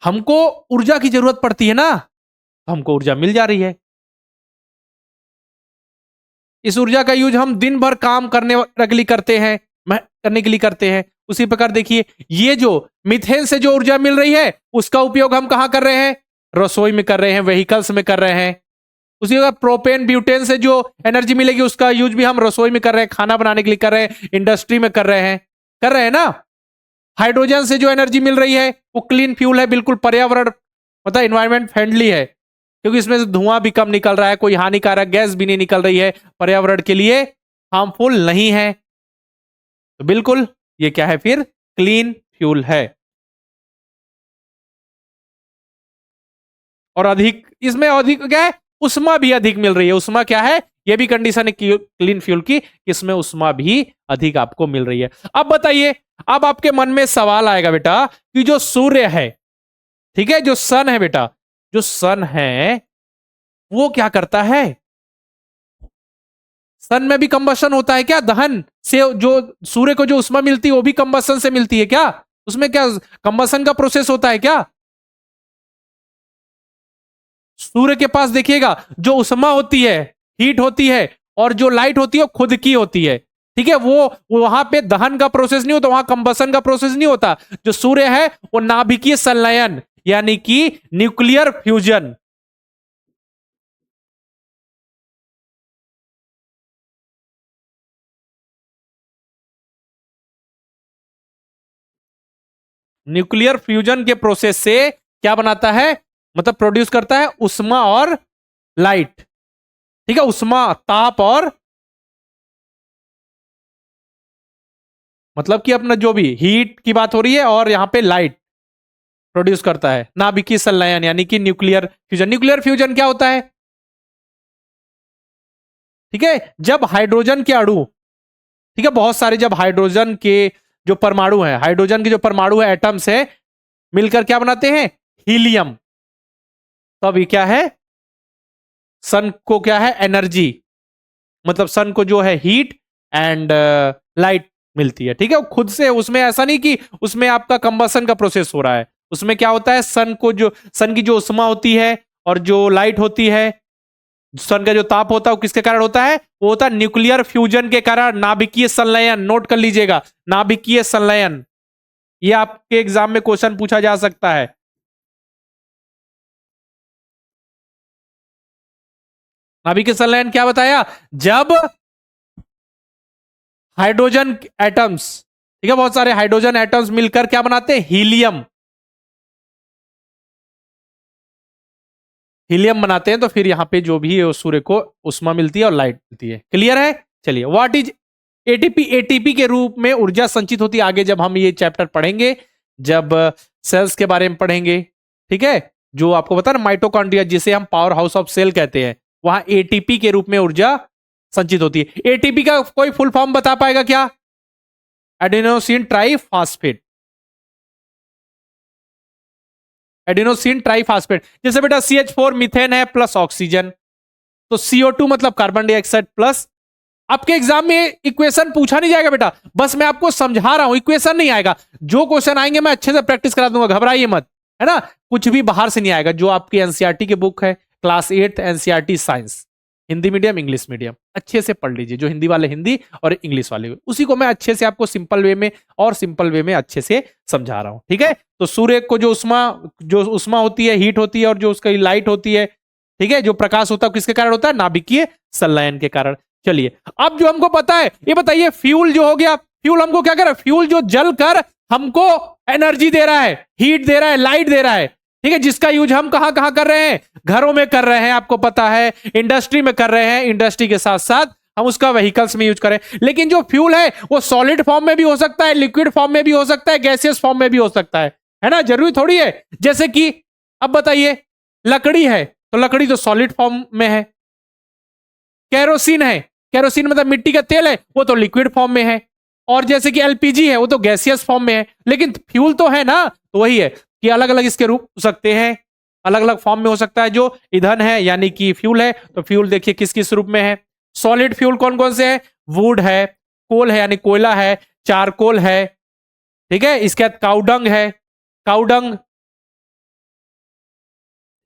हमको ऊर्जा की जरूरत पड़ती है ना, तो हमको ऊर्जा मिल जा रही है। इस ऊर्जा का यूज हम दिन भर काम करने के लिए करते हैं, करने के लिए करते हैं। उसी प्रकार देखिए, ये जो मीथेन से जो ऊर्जा मिल रही है उसका उपयोग हम कहां कर रहे हैं? रसोई में कर रहे हैं, व्हीकल्स में कर रहे हैं। उसी प्रकार प्रोपेन ब्यूटेन से जो एनर्जी मिलेगी उसका यूज भी हम रसोई में कर रहे हैं, खाना बनाने के लिए कर रहे हैं, इंडस्ट्री में कर रहे हैं, कर रहे हैं ना। हाइड्रोजन से जो एनर्जी मिल रही है वो क्लीन फ्यूल है, बिल्कुल पर्यावरण मतलब इन्वायरमेंट फ्रेंडली है, क्योंकि इसमें से धुआं भी कम निकल रहा है, कोई हानिकारक गैस भी नहीं निकल रही है, पर्यावरण के लिए हार्मफुल नहीं है। तो बिल्कुल ये क्या है फिर? क्लीन फ्यूल है। और अधिक इसमें अधिक क्या है? उष्मा भी अधिक मिल रही है। उष्मा क्या है? ये भी कंडीशन है क्लीन फ्यूल की, इसमें उष्मा भी अधिक आपको मिल रही है। अब बताइए, अब आपके मन में सवाल आएगा बेटा कि जो सूर्य है, ठीक है, जो सन है बेटा, जो सन है वो क्या करता है? सन में भी कंबशन होता है क्या? दहन से जो सूर्य को जो उष्मा मिलती है वो भी कंबशन से मिलती है क्या? उसमें क्या कंबशन का प्रोसेस होता है क्या? सूर्य के पास देखिएगा जो उष्मा होती है, हीट होती है, और जो लाइट होती है वो खुद की होती है। ठीक है, वो वहां पे दहन का प्रोसेस नहीं होता, वहां कंबसन का प्रोसेस नहीं होता। जो सूर्य है वो नाभिकीय संलयन यानी कि न्यूक्लियर फ्यूजन, न्यूक्लियर फ्यूजन के प्रोसेस से क्या बनाता है, मतलब प्रोड्यूस करता है उष्मा और लाइट। ठीक है, उष्मा ताप और मतलब कि अपना जो भी हीट की बात हो रही है और यहां पे लाइट प्रोड्यूस करता है नाभिकीय संलयन यानी कि न्यूक्लियर फ्यूजन। न्यूक्लियर फ्यूजन क्या होता है, ठीक है, जब हाइड्रोजन के अणु, ठीक है, बहुत सारे जब हाइड्रोजन के जो परमाणु है, हाइड्रोजन के जो परमाणु है, एटम्स है, मिलकर क्या बनाते हैं, हीलियम। तो अभी क्या है, सन को क्या है, एनर्जी, मतलब सन को जो है हीट एंड लाइट मिलती है। ठीक है, खुद से, उसमें ऐसा नहीं कि उसमें आपका कंबसन का प्रोसेस हो रहा है, उसमें क्या होता है, सन को जो, सन की जो उष्मा होती है और जो लाइट होती है, सन का जो ताप होता है वो किसके कारण होता है, वो होता है न्यूक्लियर फ्यूजन के कारण, नाभिकीय संलयन। नोट कर लीजिएगा, नाभिकीय संलयन, ये आपके एग्जाम में क्वेश्चन पूछा जा सकता है। नाभिकीय संलयन क्या बताया, जब हाइड्रोजन एटम्स, ठीक है, बहुत सारे हाइड्रोजन एटम्स मिलकर क्या बनाते हैं, हीलियम, हीलियम बनाते हैं। तो फिर यहां पे जो भी है उस सूर्य को उष्मा मिलती है और लाइट मिलती है। क्लियर है, चलिए, व्हाट इज एटीपी, एटीपी के रूप में ऊर्जा संचित होती है। आगे जब हम ये चैप्टर पढ़ेंगे, जब सेल्स के बारे में पढ़ेंगे, ठीक है, जो आपको पता है ना माइटोकॉन्ड्रिया, जिसे हम पावर हाउस ऑफ सेल कहते हैं, वहां एटीपी के रूप में ऊर्जा संचित होती है। एटीपी का कोई फुल फॉर्म बता पाएगा क्या, एडेनोसिन ट्राइफॉस्फेट, एडेनोसिन ट्राइफॉस्फेट। जैसे बेटा CH4 मीथेन है प्लस ऑक्सीजन, तो CO2 मतलब कार्बन डाइऑक्साइड प्लस। आपके एग्जाम में इक्वेशन पूछा नहीं जाएगा बेटा, बस मैं आपको समझा रहा हूं, इक्वेशन नहीं आएगा। जो क्वेश्चन आएंगे मैं अच्छे से प्रैक्टिस करा दूंगा, घबराइए मत, है ना। कुछ भी बाहर से नहीं आएगा, जो आपकी एनसीईआरटी की बुक है, class 8 NCERT science, Hindi medium English medium, अच्छे से पढ़ लीजिए। जो हिंदी वाले हिंदी और इंग्लिश वाले उसी को मैं अच्छे से आपको सिंपल वे में और सिंपल वे में अच्छे से समझा रहा हूं। ठीक है, तो सूर्य को जो उष्मा होती है, हीट होती है, और जो उसकी लाइट होती है, ठीक है, जो प्रकाश होता है किसके कारण होता है, नाभिकीय संलयन के कारण। चलिए, अब जो हमको पता है, ये बताइए, फ्यूल जो हो गया, फ्यूल हमको क्या कर रहा है, फ्यूल जो जलकर हमको एनर्जी दे रहा है, हीट दे रहा है, लाइट दे रहा है, ठीक है, जिसका यूज हम कहां कहां कर रहे हैं, घरों में कर रहे हैं, आपको पता है, इंडस्ट्री में कर रहे हैं, इंडस्ट्री के साथ साथ हम उसका व्हीकल्स में यूज करें। लेकिन जो फ्यूल है वो सॉलिड फॉर्म में भी हो सकता है, लिक्विड फॉर्म में भी हो सकता है, गैसियस फॉर्म में भी हो सकता है ना, जरूरी थोड़ी है। जैसे कि अब बताइए, लकड़ी है तो लकड़ी तो सॉलिड फॉर्म में है, केरोसिन है, केरोसिन मतलब मिट्टी का तेल है, वो तो लिक्विड फॉर्म में है, और जैसे कि एलपीजी है वो तो गैसियस फॉर्म में है। लेकिन फ्यूल तो है ना, तो वही है कि अलग अलग इसके रूप हो सकते हैं, अलग अलग फॉर्म में हो सकता है। जो ईंधन है यानी कि फ्यूल है, तो फ्यूल देखिए किस किस रूप में है। सॉलिड फ्यूल कौन कौन से है, वुड है, कोल है यानी कोयला है, चारकोल है, ठीक है, इसके बाद काउडंग है, काउडंग,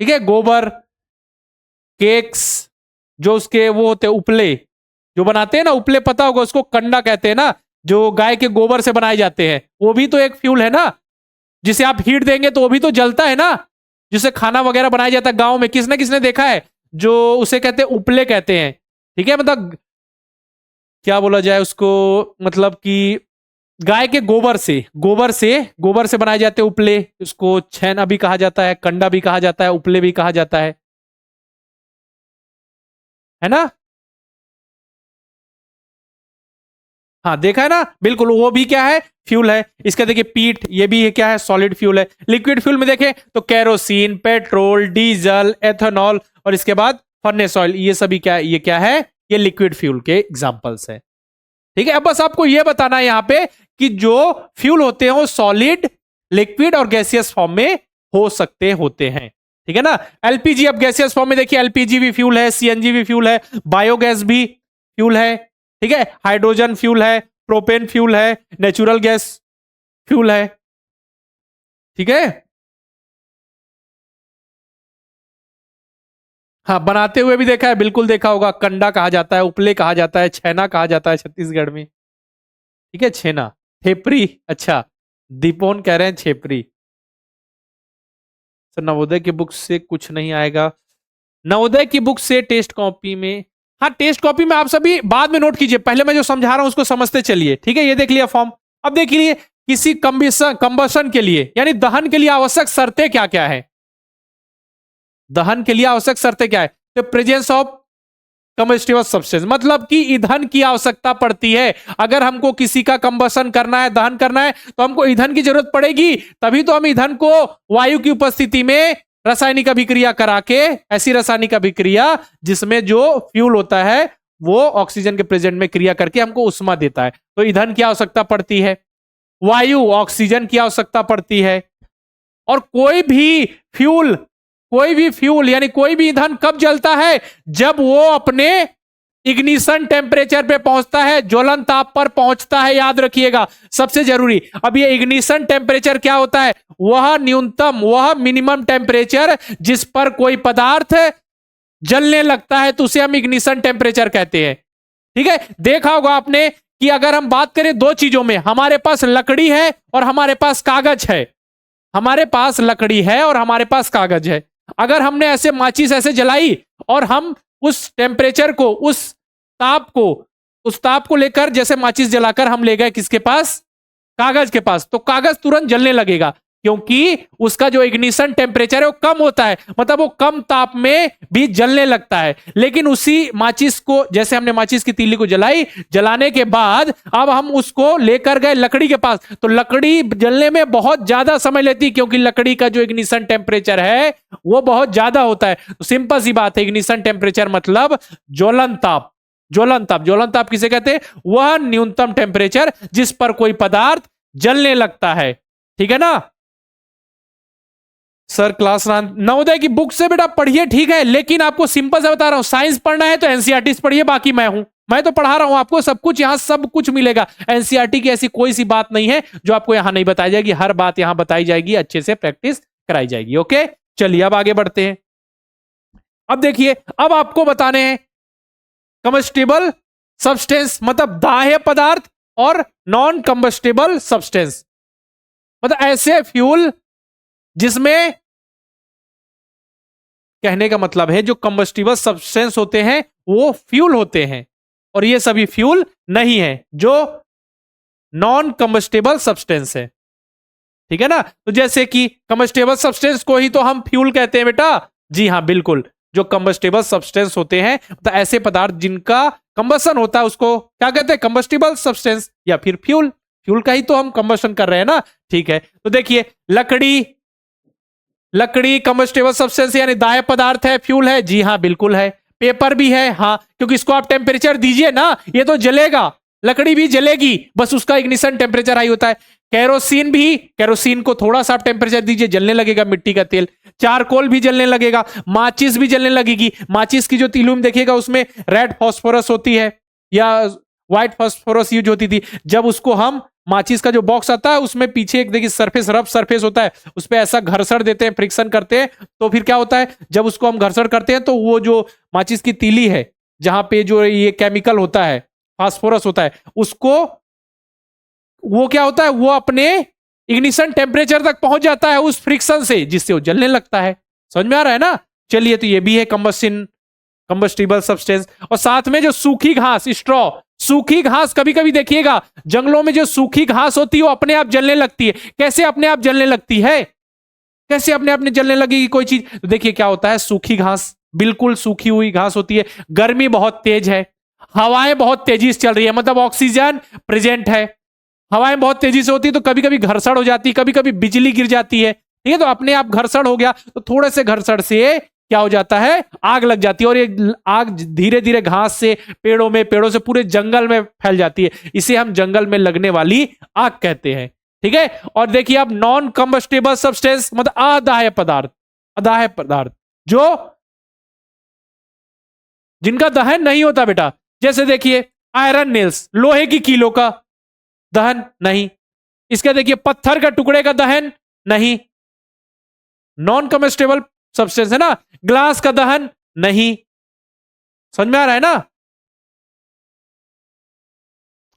ठीक है, गोबर, केक्स, जो उसके वो होते हैं उपले, जो बनाते हैं ना उपले, पता होगा उसको, कंडा कहते हैं ना, जो गाय के गोबर से बनाए जाते हैं, वो भी तो एक फ्यूल है ना, जिसे आप हीट देंगे तो वो भी तो जलता है ना, जिसे खाना वगैरह बनाया जाता है गांव में, किसने किसने देखा है, जो उसे कहते हैं उपले कहते हैं। ठीक है, मतलब क्या बोला जाए उसको, मतलब कि गाय के गोबर से बनाए जाते हैं उपले, उसको छैना भी कहा जाता है, कंडा भी कहा जाता है, उपले भी कहा जाता है ना। हाँ, देखा है ना, बिल्कुल, वो भी क्या है, फ्यूल है। इसका देखिए पीट, ये भी है, क्या है, सॉलिड फ्यूल है। लिक्विड फ्यूल में देखें तो कैरोसिन, पेट्रोल, डीजल, एथेनॉल, और इसके बाद फर्नेस ऑयल, ये सभी क्या है, ये क्या है, ये लिक्विड फ्यूल के एग्जांपल्स है। ठीक है, अब बस आपको ये बताना है यहां पे कि जो फ्यूल होते हैं वो सॉलिड, लिक्विड और गैसियस फॉर्म में हो सकते होते हैं। ठीक है ना। एलपीजी अब गैसियस फॉर्म में देखिए, एलपीजी भी फ्यूल है, सीएनजी भी फ्यूल है, बायोगैस भी फ्यूल है, ठीक है, हाइड्रोजन फ्यूल है, प्रोपेन फ्यूल है, नेचुरल गैस फ्यूल है। ठीक है, हाँ, बनाते हुए भी देखा है, बिल्कुल देखा होगा, कंडा कहा जाता है, उपले कहा जाता है, छैना कहा जाता है छत्तीसगढ़ में। ठीक है, छेना, थेपरी, अच्छा, दीपोन कह रहे हैं छेपरी। तो नवोदय की बुक से कुछ नहीं आएगा। नवोदय की बुक से टेस्ट कॉपी में, हाँ टेस्ट कॉपी में आप सभी बाद में नोट कीजिए, पहले मैं जो समझा रहा हूं उसको समझते चलिए। ठीक है, ये देख लिया फॉर्म। अब देखिए किसी कंबशन के लिए यानी दहन के लिए आवश्यक शर्तें क्या क्या है। दहन के लिए आवश्यक शर्तें क्या है? तो प्रेजेंस ऑफ कम्बस्टिबल सब्सटेंस, मतलब कि ईंधन की आवश्यकता पड़ती है। अगर हमको किसी का कंबशन करना है, दहन करना है, तो हमको ईंधन की जरूरत पड़ेगी। तभी तो हम ईंधन को वायु की उपस्थिति में रासायनिक अभिक्रिया करा के, ऐसी रासायनिक अभिक्रिया जिसमें जो फ्यूल होता है वो ऑक्सीजन के प्रेजेंट में क्रिया करके हमको उष्मा देता है। तो ईंधन की आवश्यकता पड़ती है, वायु ऑक्सीजन की आवश्यकता पड़ती है। और कोई भी फ्यूल यानी कोई भी ईंधन कब जलता है? जब वो अपने इग्निशन टेम्परेचर पे पहुंचता है, ज्वलन ताप पर पहुंचता है, याद रखिएगा सबसे जरूरी। अब ये इग्निशन टेम्परेचर क्या होता है? वह न्यूनतम, वह मिनिमम टेम्परेचर जिस पर कोई पदार्थ जलने लगता है, तो उसे हम इग्निशन टेम्परेचर कहते हैं। ठीक है, देखा होगा आपने कि अगर हम बात करें दो चीजों में, हमारे पास लकड़ी है और हमारे पास कागज है, हमारे पास लकड़ी है और हमारे पास कागज है। अगर हमने ऐसे माचिस ऐसे जलाई और हम उस टेम्परेचर को, उस ताप को लेकर जैसे माचिस जलाकर हम ले गए किसके पास? कागज के पास, तो कागज तुरंत जलने लगेगा, क्योंकि उसका जो इग्निशन टेम्परेचर है वो कम होता है, मतलब वो कम ताप में भी जलने लगता है। लेकिन उसी माचिस को, जैसे हमने माचिस की तीली को जलाई, जलाने के बाद अब हम उसको लेकर गए लकड़ी के पास, तो लकड़ी जलने में बहुत ज्यादा समय लेती है, क्योंकि लकड़ी का जो इग्निशन टेम्परेचर है वो बहुत ज्यादा होता है। तो सिंपल सी बात है, इग्निशन टेम्परेचर मतलब ज्वलन ताप। ज्वलन ताप किसे कहते हैं? वह न्यूनतम टेम्परेचर जिस पर कोई पदार्थ जलने लगता है। ठीक है ना सर? क्लास नवोदय की बुक से बेटा पढ़िए, ठीक है, लेकिन आपको सिंपल से बता रहा हूं, साइंस पढ़ना है तो एनसीईआरटी पढ़िए, बाकी मैं तो पढ़ा रहा हूं आपको, सब कुछ यहां सब कुछ मिलेगा। एनसीईआरटी की ऐसी कोई सी बात नहीं है जो आपको यहां नहीं बताई जाएगी, हर बात यहां बताई जाएगी, अच्छे से प्रैक्टिस कराई जाएगी। ओके, चलिए अब आगे बढ़ते हैं। अब देखिए, अब आपको बताने हैं कम्बस्टिबल सब्सटेंस, मतलब दाह्य पदार्थ, और नॉन कम्बस्टिबल सब्सटेंस, मतलब ऐसे फ्यूल जिसमें, कहने का मतलब है जो कम्बस्टिबल सब्सटेंस होते हैं वो फ्यूल होते हैं, और ये सभी फ्यूल नहीं है, जो नॉन कम्बस्टिबल सब्सटेंस है। ठीक है ना? तो जैसे कि कम्बस्टिबल सब्सटेंस को ही तो हम फ्यूल कहते हैं बेटा। जी हाँ बिल्कुल, जो कम्बस्टिबल सब्सटेंस होते हैं, तो ऐसे पदार्थ जिनका कंबसन होता है उसको क्या कहते हैं? कम्बस्टिबल सब्सटेंस या फिर फ्यूल। फ्यूल का ही तो हम कंबसन कर रहे हैं ना। ठीक है, तो देखिए लकड़ी कम्बस्टिबल सब्सटेंस यानी दाह्य पदार्थ है, फ्यूल है। जी हाँ बिल्कुल है। पेपर भी है, हाँ, क्योंकि इसको आप टेम्परेचर दीजिए ना, ये तो जलेगा, लकड़ी भी जलेगी, बस उसका इग्निशन टेम्परेचर हाई होता है। केरोसिन भी, केरोसिन को थोड़ा सा आप टेम्परेचर दीजिए, जलने लगेगा, मिट्टी का तेल। चारकोल भी जलने लगेगा, माचिस भी जलने लगेगी। माचिस की जो तीलूम देखिएगा उसमें रेड फास्फोरस होती है या व्हाइट फास्फोरस यूज होती थी। जब उसको हम, माचिस का जो बॉक्स आता है उसमें पीछे एक देखिए सरफेस, रफ सरफेस होता है, उस पर ऐसा घर्षण देते हैं, फ्रिक्शन करते हैं, तो फिर क्या होता है, जब उसको हम घर्षण करते हैं तो वो जो माचिस की तीली है, जहां पे जो ये केमिकल होता है, फास्फोरस होता है, उसको, वो क्या होता है, वो अपने इग्निशन टेम्परेचर तक पहुंच जाता है उस फ्रिक्शन से, जिससे वो जलने लगता है। समझ में आ रहा है ना? चलिए, तो ये भी है कम्बस्टिबल सब्सटेंस। और साथ में जो सूखी घास, स्ट्रॉ, सूखी घास, कभी कभी देखिएगा जंगलों में जो सूखी घास होती है वो अपने आप जलने लगती है। कैसे अपने आप जलने लगती है? कैसे अपने आप जलने लगेगी कोई चीज? तो देखिए क्या होता है, सूखी घास, बिल्कुल सूखी हुई घास होती है, गर्मी बहुत तेज है, हवाएं बहुत तेजी से चल रही है, मतलब ऑक्सीजन प्रेजेंट है, हवाएं बहुत तेजी से होती है, तो कभी कभी घर्षण हो जाती है, कभी कभी बिजली गिर जाती है। ठीक है, तो अपने आप घर्षण हो गया, तो थोड़े से घर्षण से क्या हो जाता है, आग लग जाती है, और ये आग धीरे धीरे घास से, पेड़ों से पूरे जंगल में फैल जाती है। इसे हम जंगल में लगने वाली आग कहते हैं। ठीक है, और देखिए अब नॉन कंबस्टिबल सब्सटेंस मतलब अदाह्य पदार्थ, अदाह्य पदार्थ जो, जिनका दहन नहीं होता बेटा, जैसे देखिए आयरन नेल्स, लोहे की कीलों का दहन नहीं, इसका देखिए पत्थर का टुकड़े का दहन नहीं, नॉन कम्बस्टिबल सब्सटेंस है ना। ग्लास का दहन नहीं। समझ में आ रहा है ना?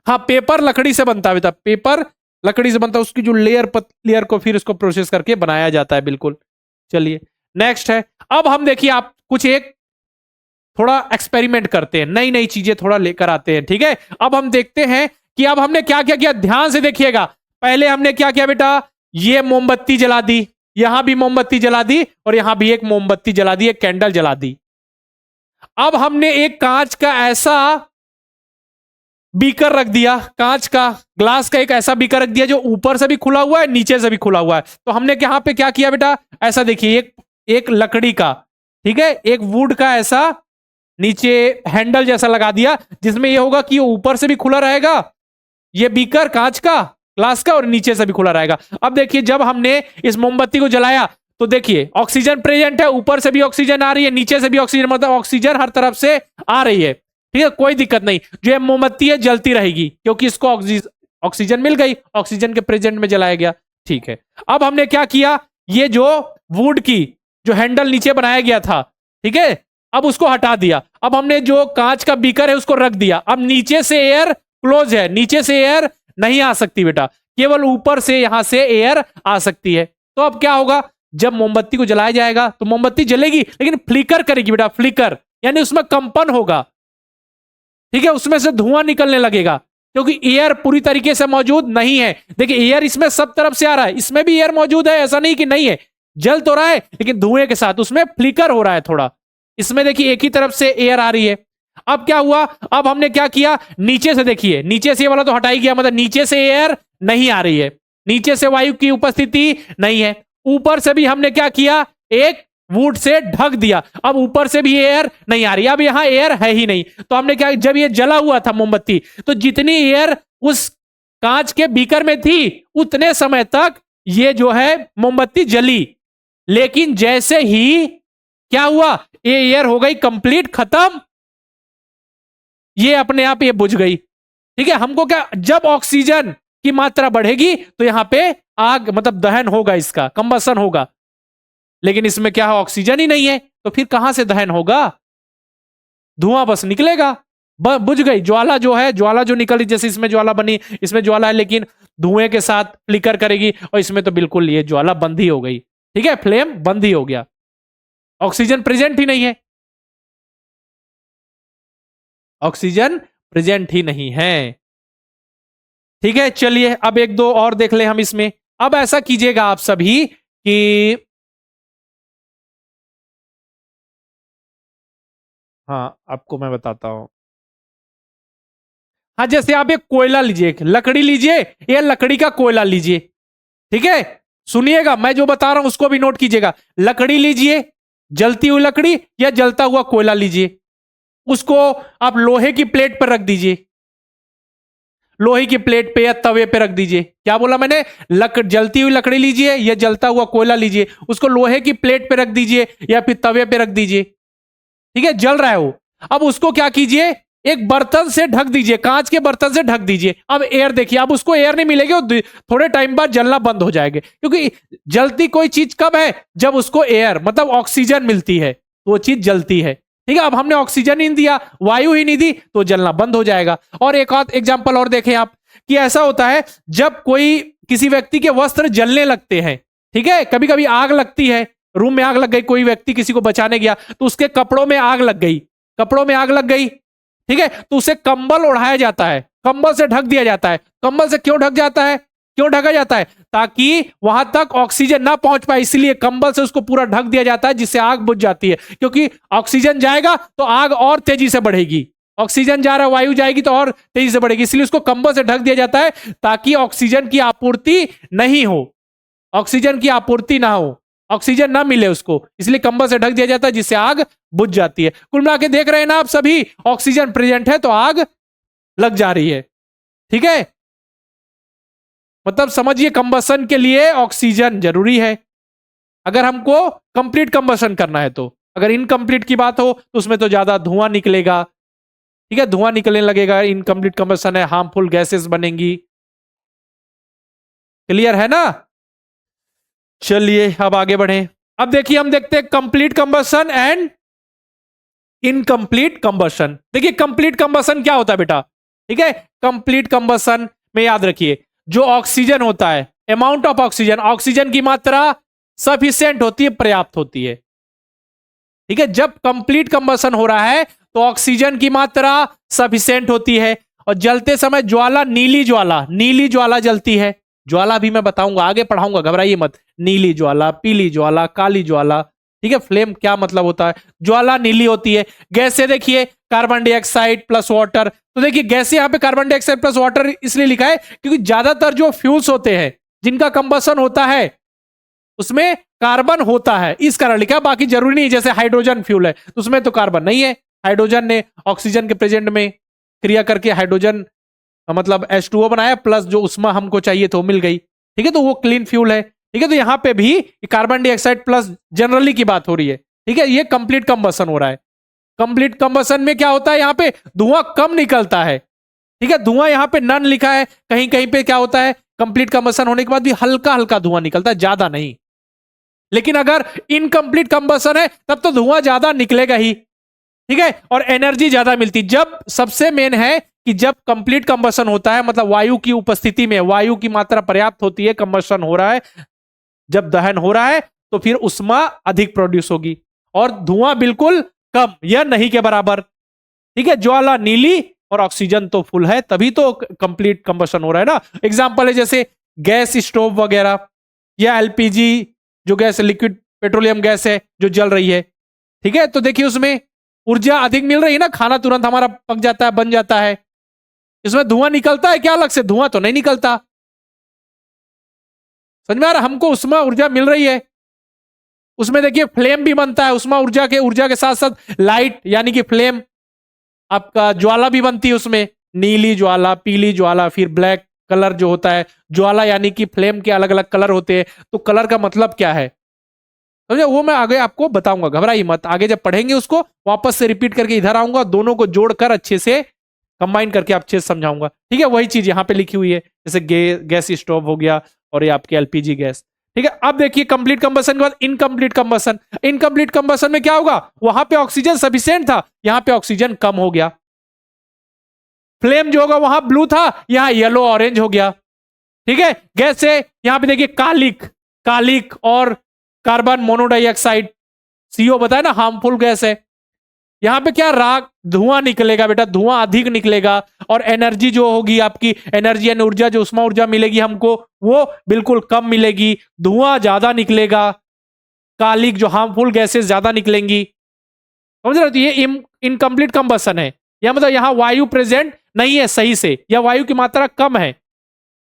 हाँ, पेपर लकड़ी से बनता है बेटा, पेपर लकड़ी से बनता है, उसकी जो लेयर को फिर उसको प्रोसेस करके बनाया जाता है, बिल्कुल। चलिए नेक्स्ट है, अब हम देखिए आप कुछ एक थोड़ा एक्सपेरिमेंट करते हैं, नई नई चीजें थोड़ा लेकर आते हैं, ठीक है। अब हम देखते हैं कि अब हमने क्या क्या किया, ध्यान से देखिएगा। पहले हमने क्या किया बेटा, ये मोमबत्ती जला दी, यहां भी मोमबत्ती जला दी, और यहां भी एक मोमबत्ती जला दी, एक कैंडल जला दी। अब हमने एक कांच का ऐसा बीकर रख दिया, कांच का ग्लास का एक ऐसा बीकर रख दिया जो ऊपर से भी खुला हुआ है, नीचे से भी खुला हुआ है। तो हमने यहां पे क्या किया बेटा, ऐसा देखिए, एक लकड़ी का, ठीक है, एक वुड का ऐसा नीचे हैंडल जैसा लगा दिया, जिसमें यह होगा कि ऊपर से भी खुला रहेगा ये बीकर कांच का ग्लास का, और नीचे से भी खुला रहेगा। अब देखिए जब हमने इस मोमबत्ती को जलाया तो देखिए ऑक्सीजन प्रेजेंट है, ऊपर से भी ऑक्सीजन आ रही है, नीचे से भी ऑक्सीजन, मतलब ऑक्सीजन हर तरफ से आ रही है, ठीक है, कोई दिक्कत नहीं। जो मोमबत्ती है जलती रहेगी क्योंकि इसको ऑक्सीजन मिल गई, ऑक्सीजन के प्रेजेंट में जलाया गया, ठीक है। अब हमने क्या किया, ये जो वुड की जो हैंडल नीचे बनाया गया था, ठीक है, अब उसको हटा दिया। अब हमने जो कांच का बीकर है उसको रख दिया। अब नीचे से एयर क्लोज है, नीचे से एयर नहीं आ सकती बेटा, केवल ऊपर से यहां से एयर आ सकती है। तो अब क्या होगा, जब मोमबत्ती को जलाया जाएगा तो मोमबत्ती जलेगी लेकिन फ्लिकर करेगी बेटा, फ्लिकर यानी उसमें कंपन होगा, ठीक है, उसमें से धुआं निकलने लगेगा क्योंकि एयर पूरी तरीके से मौजूद नहीं है। देखिए एयर इसमें सब तरफ से आ रहा है, इसमें भी एयर मौजूद है, ऐसा नहीं कि नहीं है, जल तो रहा है लेकिन धुएं के साथ, उसमें फ्लिकर हो रहा है थोड़ा। इसमें देखिए एक ही तरफ से एयर आ रही है। अब क्या हुआ, अब हमने क्या किया, नीचे से देखिए, नीचे से ये वाला तो हटा ही गया, मतलब नीचे से एयर नहीं आ रही है, नीचे से वायु की उपस्थिति नहीं है। ऊपर से भी हमने क्या किया, एक वुड से ढक दिया, अब ऊपर से भी एयर नहीं आ रही, अब यहां एयर है ही नहीं। तो हमने क्या, जब ये जला हुआ था मोमबत्ती, तो जितनी एयर उस कांच के बीकर में थी उतने समय तक ये जो है मोमबत्ती जली, लेकिन जैसे ही क्या हुआ, ये एयर हो गई कंप्लीट खत्म, ये अपने आप ये बुझ गई, ठीक है। हमको क्या, जब ऑक्सीजन की मात्रा बढ़ेगी तो यहां पे आग मतलब दहन होगा, इसका कंबसन होगा, लेकिन इसमें क्या है, ऑक्सीजन ही नहीं है, तो फिर कहां से दहन होगा, धुआं बस निकलेगा, बुझ गई ज्वाला जो है, ज्वाला जो निकली, जैसे इसमें ज्वाला बनी, इसमें ज्वाला है लेकिन धुएं के साथ फ्लिकर करेगी, और इसमें तो बिल्कुल ये ज्वाला बंद ही हो गई, ठीक है, फ्लेम बंद ही हो गया, ऑक्सीजन प्रेजेंट ही नहीं है, ऑक्सीजन प्रेजेंट ही नहीं है, ठीक है। चलिए अब एक दो और देख ले हम इसमें। अब ऐसा कीजिएगा आप सभी कि हाँ, आपको मैं बताता हूं। हाँ, जैसे आप एक कोयला लीजिए, लकड़ी लीजिए, ये लकड़ी का कोयला लीजिए, ठीक है, सुनिएगा मैं जो बता रहा हूं उसको भी नोट कीजिएगा। लकड़ी लीजिए, जलती हुई लकड़ी या जलता हुआ कोयला लीजिए, उसको आप लोहे की प्लेट पर रख दीजिए, लोहे की प्लेट पे या तवे पे रख दीजिए। क्या बोला मैंने, जलती हुई लकड़ी लीजिए या जलता हुआ कोयला लीजिए, उसको लोहे की प्लेट पे रख दीजिए या फिर तवे पे रख दीजिए, ठीक है, जल रहा है वो। अब उसको क्या कीजिए, एक बर्तन से ढक दीजिए, कांच के बर्तन से ढक दीजिए। अब एयर देखिए, अब उसको एयर नहीं मिलेगी, वो थोड़े टाइम बाद जलना बंद हो जाएगा, क्योंकि जलती कोई चीज कब है, जब उसको एयर मतलब ऑक्सीजन मिलती है तो वो चीज जलती है, ठीक है। अब हमने ऑक्सीजन ही नहीं दिया, वायु ही नहीं दी, तो जलना बंद हो जाएगा। और एक और एग्जाम्पल और देखें आप, कि ऐसा होता है जब कोई किसी व्यक्ति के वस्त्र जलने लगते हैं, ठीक है, कभी कभी आग लगती है, रूम में आग लग गई, कोई व्यक्ति किसी को बचाने गया तो उसके कपड़ों में आग लग गई, कपड़ों में आग लग गई, ठीक है, तो उसे कंबल ओढ़ाया जाता है, कंबल से ढक दिया जाता है। कंबल से क्यों ढक जाता है, क्यों ढका जाता है, ताकि वहां तक ऑक्सीजन ना पहुंच पाए, इसलिए कंबल से उसको पूरा ढक दिया जाता है, जिससे आग बुझ जाती है। क्योंकि ऑक्सीजन जाएगा तो आग और तेजी से बढ़ेगी, ऑक्सीजन जा रहा है, वायु जाएगी तो और तेजी से बढ़ेगी, इसलिए उसको कंबल से ढक दिया जाता है ताकि ऑक्सीजन की आपूर्ति नहीं हो, ऑक्सीजन की आपूर्ति ना हो, ऑक्सीजन ना मिले उसको, इसलिए कंबल से ढक दिया जाता है, जिससे आग बुझ जाती है। कुल मिला के देख रहे हैं ना आप सभी, ऑक्सीजन प्रेजेंट है तो आग लग जा रही है, ठीक है, मतलब समझिए कंबसन के लिए ऑक्सीजन जरूरी है, अगर हमको कंप्लीट कंबसन करना है तो। अगर इनकम्प्लीट की बात हो तो उसमें तो ज्यादा धुआं निकलेगा, ठीक है, धुआं निकलने लगेगा, इनकम्प्लीट कंबसन है, हार्मफुल गैसेस बनेंगी, क्लियर है ना। चलिए अब आगे बढ़े। अब देखिए हम देखते हैं complete combustion and incomplete combustion. देखिए कंप्लीट कंबसन क्या होता है बेटा, ठीक है। कंप्लीट कंबसन में याद रखिए जो ऑक्सीजन होता है, अमाउंट ऑफ ऑक्सीजन, ऑक्सीजन की मात्रा सफिशिएंट होती है, पर्याप्त होती है। ठीक है, जब कंप्लीट कंबसन हो रहा है तो ऑक्सीजन की मात्रा सफिशिएंट होती है और जलते समय ज्वाला, नीली ज्वाला जलती है। ज्वाला भी मैं बताऊंगा, आगे पढ़ाऊंगा, घबराइए मत। नीली ज्वाला, पीली ज्वाला, काली ज्वाला। ठीक है, फ्लेम क्या मतलब होता है, ज्वाला नीली होती है। गैसें देखिए, कार्बन डाइऑक्साइड प्लस वाटर। तो देखिए गैसें यहां पे कार्बन डाइऑक्साइड प्लस वाटर इसलिए लिखा है क्योंकि ज्यादातर जो फ्यूल्स होते हैं जिनका कंबसन होता है उसमें कार्बन होता है, इस कारण लिखा है। बाकी जरूरी नहीं, जैसे हाइड्रोजन फ्यूल है तो उसमें तो कार्बन नहीं है, हाइड्रोजन ने ऑक्सीजन के प्रेजेंट में क्रिया करके हाइड्रोजन मतलब H2O बनाया, प्लस जो उष्मा हमको चाहिए तो मिल गई। ठीक है, तो वो क्लीन फ्यूल है। ठीक है, तो यहां पे भी कार्बन डाइऑक्साइड प्लस जनरली की बात हो रही है। ठीक है, ये कंप्लीट कंबसन हो रहा है। कंप्लीट कंबसन में क्या होता है, यहां पे धुआं कम निकलता है। ठीक है, धुआं यहां पे नन लिखा है, कहीं कहीं पे क्या होता है, कंप्लीट कंबसन होने के बाद भी हल्का हल्का धुआं निकलता है, ज्यादा नहीं। लेकिन अगर इनकम्प्लीट कंबसन है तब तो धुआं ज्यादा निकलेगा ही। ठीक है, और एनर्जी ज्यादा मिलती। जब सबसे मेन है कि जब कंप्लीट कंबसन होता है मतलब वायु की उपस्थिति में, वायु की मात्रा पर्याप्त होती है, कंबसन हो रहा है, जब दहन हो रहा है तो फिर उष्मा अधिक प्रोड्यूस होगी और धुआं बिल्कुल कम या नहीं के बराबर। ठीक है, ज्वाला नीली और ऑक्सीजन तो फुल है, तभी तो कंप्लीट कंबसन हो रहा है ना। एग्जांपल है जैसे गैस स्टोव वगैरह या एलपीजी जो गैस, लिक्विड पेट्रोलियम गैस है जो जल रही है। ठीक है, तो देखिए उसमें ऊर्जा अधिक मिल रही है ना, खाना तुरंत हमारा पक जाता है, बन जाता है। इसमें धुआं निकलता है क्या अलग से, धुआं तो नहीं निकलता। समझ में आ रहा, हमको उसमें ऊर्जा मिल रही है। उसमें देखिए फ्लेम भी बनता है, उसमें ऊर्जा के साथ साथ लाइट यानी कि फ्लेम, आपका ज्वाला भी बनती है उसमें, नीली ज्वाला, पीली ज्वाला, फिर ब्लैक कलर जो होता है ज्वाला, यानी कि फ्लेम के अलग अलग कलर होते हैं। तो कलर का मतलब क्या है समझे, वो मैं आगे आपको बताऊंगा, घबराइए मत। आगे जब पढ़ेंगे उसको वापस से रिपीट करके इधर आऊंगा, दोनों को जोड़कर अच्छे से कंबाइन करके अच्छे से समझाऊंगा। ठीक है, वही चीज यहाँ पे लिखी हुई है, जैसे गैस स्टोव हो गया और ये आपके एलपीजी गैस। ठीक है, अब देखिए कंप्लीट कंबसन के बाद इनकम्प्लीट कंबसन। इनकम्प्लीट कंबसन में क्या होगा, वहां पे ऑक्सीजन सफिशिएंट था, यहां पे ऑक्सीजन कम हो गया। फ्लेम जो होगा वहां ब्लू था, यहां येलो ऑरेंज हो गया। ठीक है, गैस से यहां पे देखिए कालिक और कार्बन मोनोडाइऑक्साइड, सीओ बताया ना, हार्मफुल गैस है। यहां पे क्या, राख धुआं निकलेगा बेटा, धुआं अधिक निकलेगा और एनर्जी जो होगी आपकी, एनर्जी यानी ऊर्जा, जो उष्मा ऊर्जा मिलेगी हमको वो बिल्कुल कम मिलेगी, धुआं ज्यादा निकलेगा, कालिक जो हार्मफुल गैसेस ज्यादा निकलेंगी। समझ रहे हो, तो ये इनकम्प्लीट कंबसन है, या मतलब यहां वायु प्रेजेंट नहीं है सही से, या वायु की मात्रा कम है।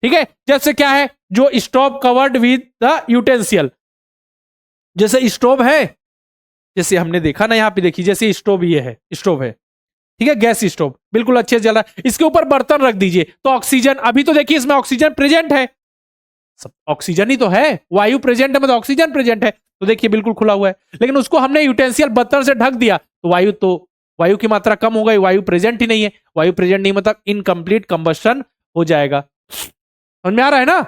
ठीक है, जैसे क्या है, जो स्टोव कवर्ड विद द यूटेंसियल, जैसे स्टोव है, जैसे हमने देखा ना यहाँ पे देखिए, जैसे स्टोव ये है, स्टोव है, ठीक है, गैस स्टोव बिल्कुल अच्छे से जल रहा है, इसके ऊपर बर्तन रख दीजिए तो ऑक्सीजन, अभी तो देखिए इसमें ऑक्सीजन प्रेजेंट है, सब ऑक्सीजन ही तो है, वायु प्रेजेंट है मतलब ऑक्सीजन प्रेजेंट है, तो देखिए बिल्कुल खुला हुआ है। लेकिन उसको हमने यूटेंसियल बर्तन से ढक दिया तो वायु की मात्रा कम हो गई, वायु प्रेजेंट ही नहीं है, वायु प्रेजेंट नहीं मतलब इनकम्प्लीट कंबशन हो जाएगा। समझ में आ रहा है ना,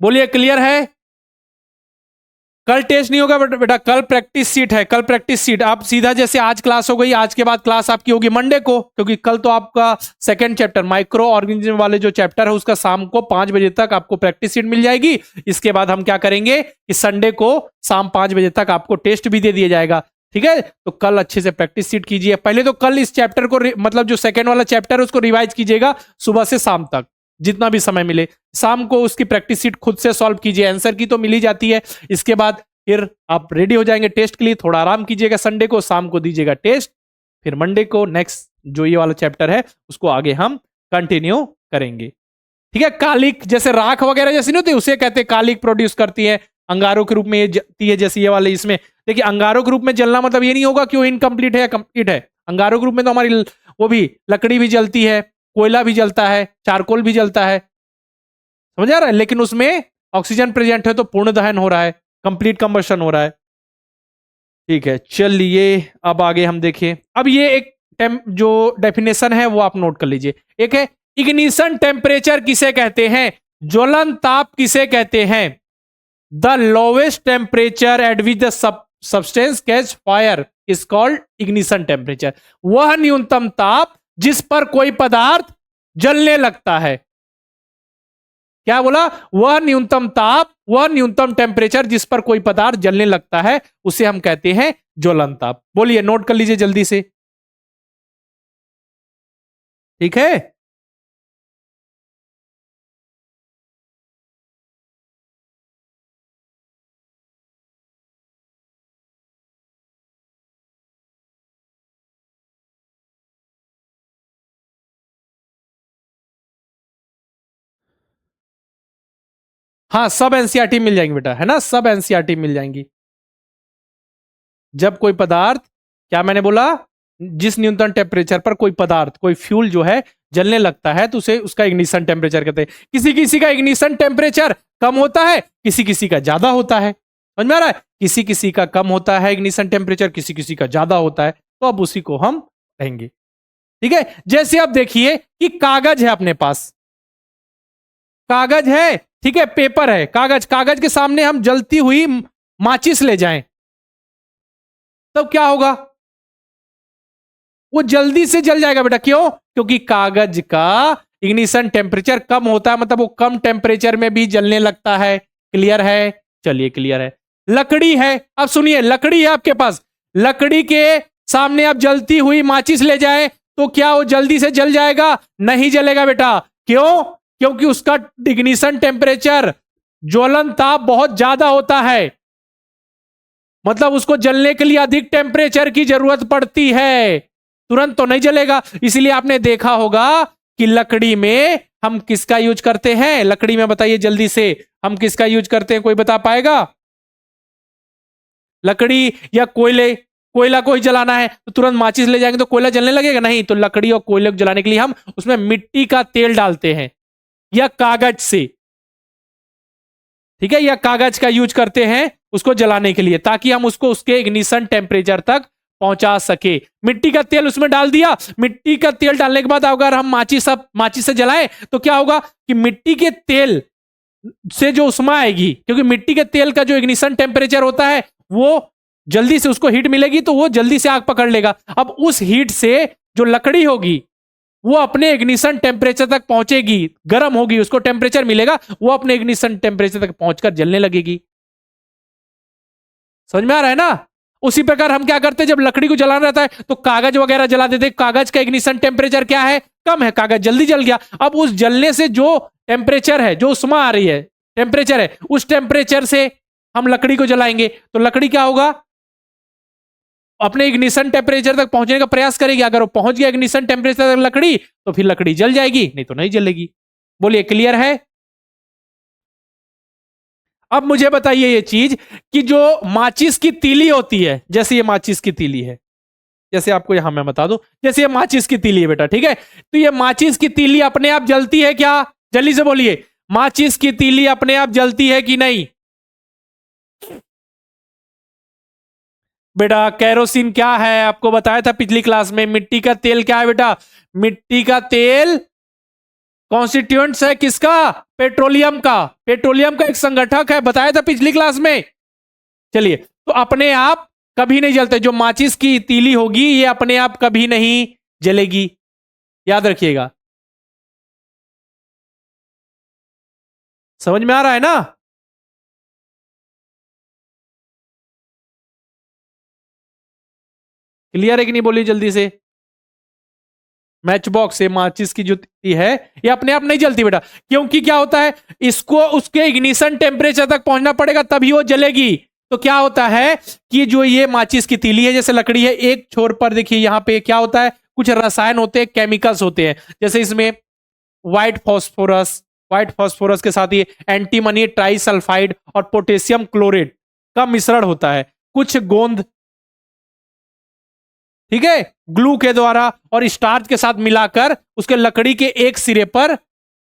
बोलिए क्लियर है। कल टेस्ट नहीं होगा बेटा, कल प्रैक्टिस सीट है, कल प्रैक्टिस सीट। आप सीधा जैसे आज क्लास हो गई, आज के बाद क्लास आपकी होगी मंडे को, क्योंकि कल तो आपका सेकंड चैप्टर माइक्रो ऑर्गेनिज्म वाले जो चैप्टर है उसका शाम को 5 बजे तक आपको प्रैक्टिस सीट मिल जाएगी। इसके बाद हम क्या करेंगे कि संडे को शाम 5 बजे तक आपको टेस्ट भी दे दिया जाएगा। ठीक है, तो कल अच्छे से प्रैक्टिस सीट कीजिए। पहले तो कल इस चैप्टर को मतलब जो सेकेंड वाला चैप्टर है उसको रिवाइज कीजिएगा सुबह से शाम तक, जितना भी समय मिले। शाम को उसकी प्रैक्टिस सीट खुद से सॉल्व कीजिए, आंसर की तो मिल ही जाती है। इसके बाद फिर आप रेडी हो जाएंगे टेस्ट के लिए, थोड़ा आराम कीजिएगा, संडे को शाम को दीजिएगा टेस्ट, फिर मंडे को नेक्स्ट जो ये वाला चैप्टर है उसको आगे हम कंटिन्यू करेंगे। ठीक है, कालिक जैसे राख वगैरह जैसी नहीं होती उसे कहते हैं कालिक, प्रोड्यूस करती है अंगारों के रूप में, ये जलती है जैसे ये वाले। इसमें देखिए अंगारों के रूप में जलना मतलब ये नहीं होगा कि वो इनकम्प्लीट है या कंप्लीट है। अंगारों के रूप में तो हमारी वो भी लकड़ी भी जलती है, कोयला भी जलता है, चारकोल भी जलता है, समझ आ रहा है, लेकिन उसमें ऑक्सीजन प्रेजेंट है तो पूर्ण दहन हो रहा है, कंप्लीट कंबशन हो रहा है। ठीक है, चलिए अब आगे हम देखें। अब ये एक जो डेफिनेशन है वो आप नोट कर लीजिए। एक है इग्निशन टेम्परेचर किसे कहते हैं, ज्वलन ताप किसे कहते हैं, the lowest temperature at which the substance catch fire, is called ignition temperature. वह न्यूनतम ताप जिस पर कोई पदार्थ जलने लगता है। क्या बोला? वह न्यूनतम ताप, वह न्यूनतम टेम्परेचर जिस पर कोई पदार्थ जलने लगता है उसे हम कहते हैं ज्वलन ताप। बोलिए, नोट कर लीजिए जल्दी से। ठीक है? हाँ, सब एनसीईआरटी मिल जाएंगी बेटा, है ना, सब एनसीईआरटी मिल जाएंगी। जब कोई पदार्थ, क्या मैंने बोला, जिस न्यूनतम टेम्परेचर पर कोई पदार्थ, कोई फ्यूल जो है जलने लगता है तो उसे उसका इग्निशन टेम्परेचर कहते हैं। किसी किसी का इग्निशन टेम्परेचर कम होता है, किसी किसी का ज्यादा होता है। समझ में आ रहा है? किसी किसी का कम होता है इग्निशन टेम्परेचर, किसी किसी का ज्यादा होता है, तो अब उसी को हम कहेंगे। ठीक है? जैसे आप देखिए कि कागज है अपने पास, कागज है, ठीक है, पेपर है, कागज, कागज के सामने हम जलती हुई माचिस ले जाएं, तब क्या होगा? वो जल्दी से जल जाएगा बेटा। क्यों? क्योंकि कागज का इग्निशन टेम्परेचर कम होता है, मतलब वो कम टेम्परेचर में भी जलने लगता है। क्लियर है? चलिए, क्लियर है। लकड़ी है, अब सुनिए, लकड़ी है आपके पास, लकड़ी के सामने आप जलती हुई माचिस ले जाए तो क्या वो जल्दी से जल जाएगा? नहीं जलेगा बेटा। क्यों? क्योंकि उसका इग्निशन टेम्परेचर, ज्वलन ताप बहुत ज्यादा होता है, मतलब उसको जलने के लिए अधिक टेम्परेचर की जरूरत पड़ती है, तुरंत तो नहीं जलेगा। इसलिए आपने देखा होगा कि लकड़ी में हम किसका यूज करते हैं? लकड़ी में बताइए जल्दी से, हम किसका यूज करते हैं? कोई बता पाएगा? लकड़ी या कोयले? कोयला को ही जलाना है तो तुरंत माचिस ले जाएंगे तो कोयला जलने लगेगा? नहीं। तो लकड़ी और कोयले को जलाने के लिए हम उसमें मिट्टी का तेल डालते हैं या कागज से, ठीक है, या कागज का यूज करते हैं उसको जलाने के लिए, ताकि हम उसको उसके इग्निशन टेम्परेचर तक पहुंचा सके। मिट्टी का तेल उसमें डाल दिया, मिट्टी का तेल डालने के बाद अगर हम माचिस से जलाएं तो क्या होगा कि मिट्टी के तेल से जो उष्मा आएगी, क्योंकि मिट्टी के तेल का जो इग्निशन टेम्परेचर होता है वो जल्दी से उसको हीट मिलेगी तो वो जल्दी से आग पकड़ लेगा। अब उस हीट से जो लकड़ी होगी वो अपने इग्निशन टेम्परेचर तक पहुंचेगी, गर्म होगी, उसको टेम्परेचर मिलेगा, वो अपने इग्निशन टेम्परेचर तक पहुंचकर जलने लगेगी। समझ में आ रहा है ना? उसी प्रकार हम क्या करते हैं, जब लकड़ी को जलाना रहता है तो कागज वगैरह जला देते हैं। कागज का इग्निशन टेम्परेचर क्या है? कम है, कागज जल्दी जल गया। अब उस जलने से जो टेम्परेचर है, जो उष्मा आ रही है, टेम्परेचर है, उस टेम्परेचर से हम लकड़ी को जलाएंगे तो लकड़ी क्या होगा? अपने इग्निशन टेम्परेचर तक पहुंचने का प्रयास करेगी। अगर वो पहुंच गया इग्निशन टेम्परेचर तक लकड़ी तो फिर लकड़ी जल जाएगी, नहीं तो नहीं जलेगी। बोलिए, क्लियर है? अब मुझे बताइए ये चीज कि जो माचिस की तीली होती है, जैसे ये माचिस की तीली है, जैसे आपको यहां मैं बता दूं, जैसे ये माचिस की तीली है बेटा, ठीक है, तो ये माचिस की तीली अपने आप जलती है क्या? जल्दी से बोलिए, माचिस की तीली अपने आप जलती है कि नहीं? बेटा कैरोसिन क्या है? आपको बताया था पिछली क्लास में। मिट्टी का तेल क्या है बेटा? मिट्टी का तेल कॉन्स्टिट्यूएंट्स है किसका? पेट्रोलियम का। पेट्रोलियम का एक संगठक है, बताया था पिछली क्लास में। चलिए, तो अपने आप कभी नहीं जलते। जो माचिस की तीली होगी ये अपने आप कभी नहीं जलेगी, याद रखिएगा। समझ में आ रहा है ना? क्लियर है कि नहीं? बोलिए जल्दी से। मैच बॉक्स से माचिस की जो तीली है ये अपने आप नहीं जलती बेटा, क्योंकि क्या होता है, इसको उसके इग्निशन टेम्परेचर तक पहुंचना पड़ेगा तभी वो जलेगी। तो क्या होता है कि जो ये माचिस की तीली है, जैसे लकड़ी है, एक छोर पर देखिए यहां पे क्या होता है, कुछ रसायन होते हैं, केमिकल्स होते हैं। जैसे इसमें व्हाइट फॉस्फोरस, व्हाइट फॉस्फोरस के साथ ये एंटीमनी ट्राइसल्फाइड और पोटेशियम क्लोरेट का मिश्रण होता है। कुछ गोंद, ठीक है, ग्लू के द्वारा और स्टार्च के साथ मिलाकर उसके लकड़ी के एक सिरे पर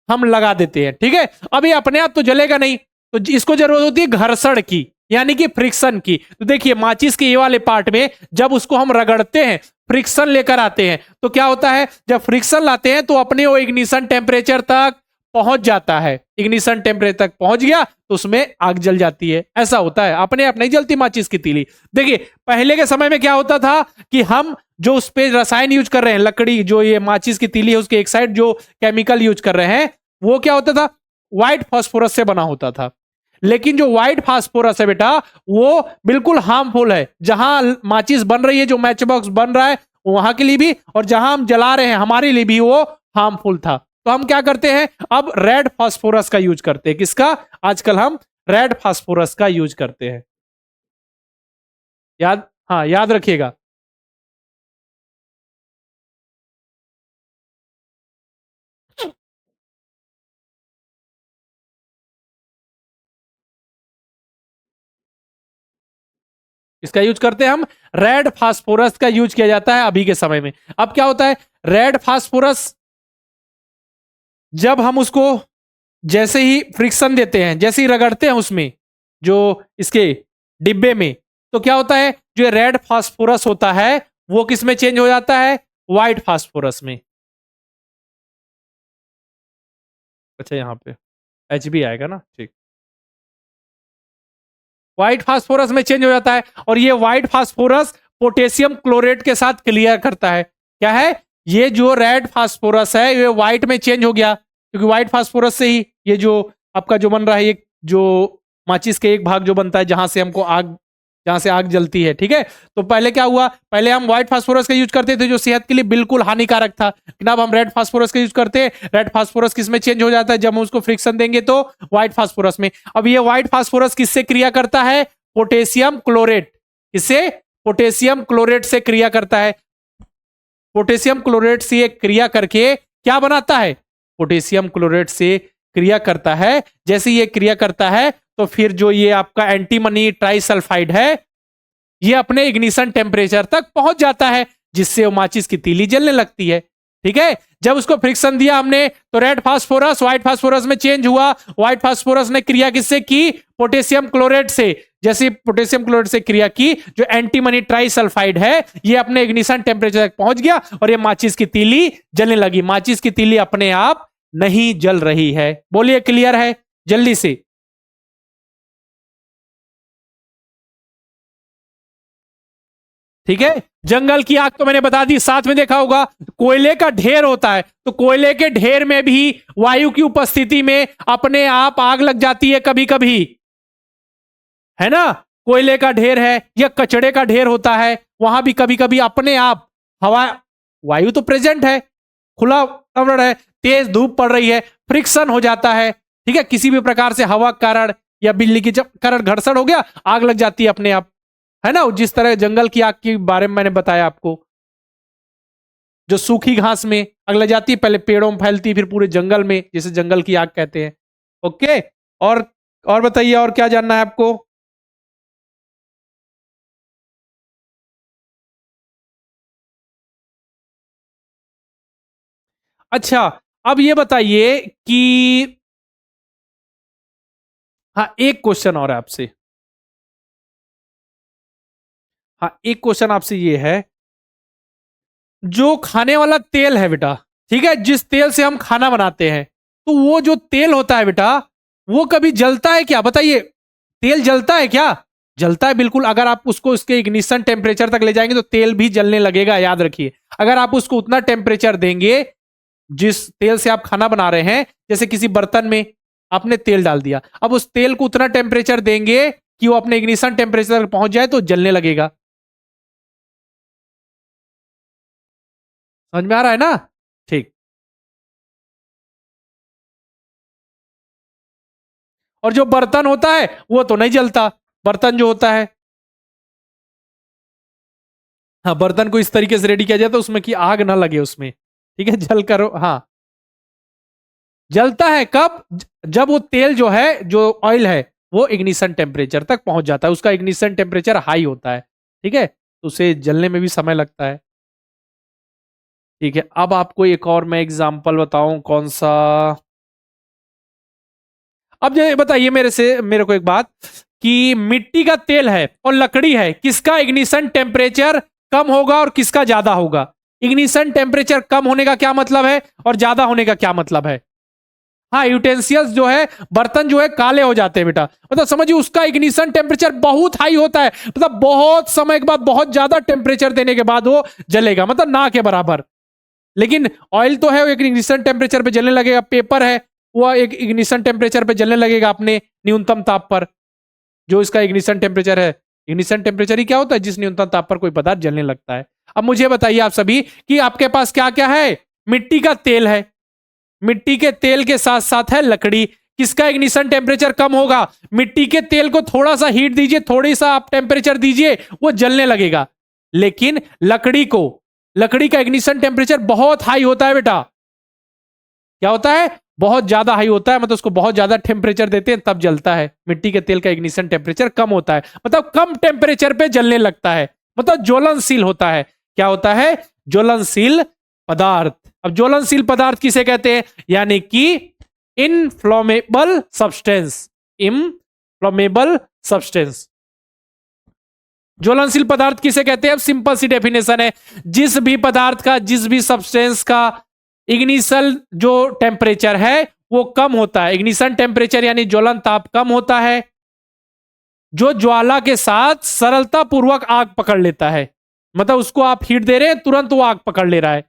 हम लगा देते हैं, ठीक है। अब ये अपने आप तो जलेगा नहीं, तो इसको जरूरत होती है घर्षण की, यानी कि फ्रिक्शन की। तो देखिए माचिस के ये वाले पार्ट में जब उसको हम रगड़ते हैं, फ्रिक्शन लेकर आते हैं, तो क्या होता है, जब फ्रिक्शन लाते हैं तो अपने वो इग्निशन टेम्परेचर तक पहुंच जाता है। इग्निशन टेम्परेचर तक पहुंच गया तो उसमें आग जल जाती है। ऐसा होता है, अपने आप नहीं जलती माचिस की तीली। देखिए पहले के समय में क्या होता था कि हम जो उस पे रसायन यूज कर रहे हैं, लकड़ी जो ये माचिस की तीली है उसके एक साइड जो केमिकल यूज कर रहे हैं वो क्या होता था, व्हाइट फास्फोरस से बना होता था। लेकिन जो व्हाइट फास्फोरस है बेटा वो बिल्कुल हार्मफुल है। जहां माचिस बन रही है, जो मैच बॉक्स बन रहा है वहां के लिए भी, और जहां हम जला रहे हैं हमारे लिए भी वो हार्मफुल था। तो हम क्या करते हैं, अब रेड फास्फोरस का यूज करते हैं। किसका? आजकल हम रेड फास्फोरस का यूज करते हैं। याद, हाँ याद रखिएगा। इसका यूज करते हैं हम, रेड फास्फोरस का यूज किया जाता है अभी के समय में। अब क्या होता है, रेड फास्फोरस जब हम उसको जैसे ही फ्रिक्शन देते हैं, जैसे ही रगड़ते हैं उसमें जो इसके डिब्बे में, तो क्या होता है, जो रेड फास्फोरस होता है वो किस में चेंज हो जाता है, व्हाइट फास्फोरस में। अच्छा यहां पे एच बी आएगा ना, ठीक। व्हाइट फास्फोरस में चेंज हो जाता है और ये व्हाइट फास्फोरस पोटेशियम क्लोरेट के साथ क्लियर करता है। क्या है, ये जो रेड फास्फोरस है ये व्हाइट में चेंज हो गया, क्योंकि व्हाइट फास्फोरस से ही ये जो आपका जो बन रहा है, ये जो माचिस के एक भाग जो बनता है जहां से हमको आग, जहां से आग जलती है, ठीक है। तो पहले क्या हुआ, पहले हम व्हाइट फास्फोरस का यूज करते थे जो सेहत के लिए बिल्कुल हानिकारक था, लेकिन अब हम रेड फास्फोरस का यूज करते हैं। रेड फास्फोरस किस में चेंज हो जाता है, जब हम उसको फ्रिक्शन देंगे तो व्हाइट फास्फोरस में। अब ये व्हाइट फास्फोरस किससे क्रिया करता है, पोटेशियम क्लोरेट। किससे? पोटेशियम क्लोरेट से क्रिया करता है। पोटेशियम क्लोरेट से ये क्रिया करके क्या बनाता है, पोटेशियम क्लोरेट से क्रिया करता है। जैसे ये क्रिया करता है तो फिर जो ये आपका एंटीमनी ट्राइसल्फाइड है ये अपने इग्निशन टेम्परेचर तक पहुंच जाता है, जिससे वो माचिस की तीली जलने लगती है। ठीक है, जब उसको फ्रिक्शन दिया हमने तो रेड फास्फोरस व्हाइट फास्फोरस में चेंज हुआ। व्हाइट फास्फोरस ने क्रिया किससे की, पोटेशियम क्लोरेट से। जैसे पोटेशियम क्लोरेट से क्रिया की, जो एंटीमनी ट्राइसल्फाइड है ये अपने इग्निशन टेम्परेचर तक पहुंच गया और ये माचिस की तीली जलने लगी। माचिस की तीली अपने आप नहीं जल रही है। बोलिए क्लियर है जल्दी से। ठीक है, जंगल की आग तो मैंने बता दी। साथ में देखा होगा कोयले का ढेर होता है, तो कोयले के ढेर में भी वायु की उपस्थिति में अपने आप आग लग जाती है कभी कभी, है ना। कोयले का ढेर है या कचड़े का ढेर होता है, वहां भी कभी कभी अपने आप हवा, वायु तो प्रेजेंट है, खुला वातावरण है, तेज धूप पड़ रही है, फ्रिक्शन हो जाता है। ठीक है, किसी भी प्रकार से हवा के कारण या बिजली के कारण घर्षण हो गया, आग लग जाती है अपने आप, है ना। जिस तरह जंगल की आग के बारे में मैंने बताया आपको, जो सूखी घास में आग लग जाती है, पहले पेड़ों में फैलती है फिर पूरे जंगल में, जिसे जंगल की आग कहते हैं। ओके, और और बताइए, और क्या जानना है आपको। अच्छा, अब ये बताइए कि, हाँ एक क्वेश्चन और है आपसे। हाँ एक क्वेश्चन आपसे ये है, जो खाने वाला तेल है बेटा, ठीक है, जिस तेल से हम खाना बनाते हैं, तो वो जो तेल होता है बेटा वो कभी जलता है क्या, बताइए। तेल जलता है क्या? जलता है बिल्कुल। अगर आप उसको उसके इग्निशन टेम्परेचर तक ले जाएंगे तो तेल भी जलने लगेगा, याद रखिए। अगर आप उसको उतना टेम्परेचर देंगे जिस तेल से आप खाना बना रहे हैं, जैसे किसी बर्तन में आपने तेल डाल दिया, अब उस तेल को उतना टेम्परेचर देंगे कि वो अपने इग्निशन टेम्परेचर तक पहुंच जाए तो जलने लगेगा। समझ में आ रहा है ना? ठीक। और जो बर्तन होता है वो तो नहीं जलता। बर्तन जो होता है, हाँ बर्तन को इस तरीके से रेडी किया जाए तो उसमें कि आग ना लगे उसमें, ठीक है, जल कर, हाँ जलता है कब, जब वो तेल जो है, जो ऑयल है, वो इग्निशन टेम्परेचर तक पहुंच जाता है, उसका इग्निशन टेम्परेचर हाई होता है, ठीक है, तो उसे जलने में भी समय लगता है। ठीक है, अब आपको एक और मैं एग्जांपल बताऊं, कौन सा। अब ये बताइए मेरे से, मेरे को एक बात, कि मिट्टी का तेल है और लकड़ी है, किसका इग्निशन टेम्परेचर कम होगा और किसका ज्यादा होगा। इग्निशन टेम्परेचर कम होने का क्या मतलब है और ज्यादा होने का क्या मतलब है। हाँ, यूटेंसिल्स जो है, बर्तन जो है काले हो जाते हैं बेटा। मतलब समझिए उसका इग्निशन टेम्परेचर बहुत हाई होता है, मतलब बहुत समय के बाद, बहुत ज्यादा टेम्परेचर देने के बाद वो जलेगा, मतलब ना के बराबर। लेकिन ऑयल तो है वो एक इग्निशन टेम्परेचर पे जलने लगेगा, पेपर है वो एक इग्निशन टेम्परेचर पे जलने लगेगा अपने न्यूनतम ताप पर, जो इसका इग्निशन टेम्परेचर है। इग्निशन टेम्परेचर ही क्या होता है, जिस न्यूनतम ताप पर कोई पदार्थ जलने लगता है। अब मुझे बताइए आप सभी कि आपके पास क्या क्या है। मिट्टी का तेल है, मिट्टी के तेल के साथ साथ है लकड़ी। किसका इग्निशन टेम्परेचर कम होगा? मिट्टी के तेल को थोड़ा सा हीट दीजिए, थोड़ी सा आप टेम्परेचर दीजिए, वो जलने लगेगा। लेकिन लकड़ी का इग्निशन टेम्परेचर बहुत हाई होता है बेटा। क्या होता है? बहुत ज्यादा हाई होता है, मतलब उसको बहुत ज्यादा टेम्परेचर देते हैं तब जलता है। मिट्टी के तेल का इग्निशन टेम्परेचर कम होता है, मतलब कम टेम्परेचर पे जलने लगता है, मतलब ज्वलनशील होता है। क्या होता है? ज्वलनशील पदार्थ। अब ज्वलनशील पदार्थ किसे कहते हैं? यानी कि इनफ्लेमेबल सब्सटेंस। इनफ्लेमेबल सब्सटेंस ज्वलनशील पदार्थ किसे कहते हैं? अब सिंपल सी डेफिनेशन है, जिस भी पदार्थ का, जिस भी सब्सटेंस का इग्निशन जो टेम्परेचर है वो कम होता है, इग्निशन टेम्परेचर यानी ज्वलन ताप कम होता है, जो ज्वाला के साथ सरलता पूर्वक आग पकड़ लेता है। मतलब उसको आप हीट दे रहे हैं, तुरंत वो आग पकड़ ले रहा है।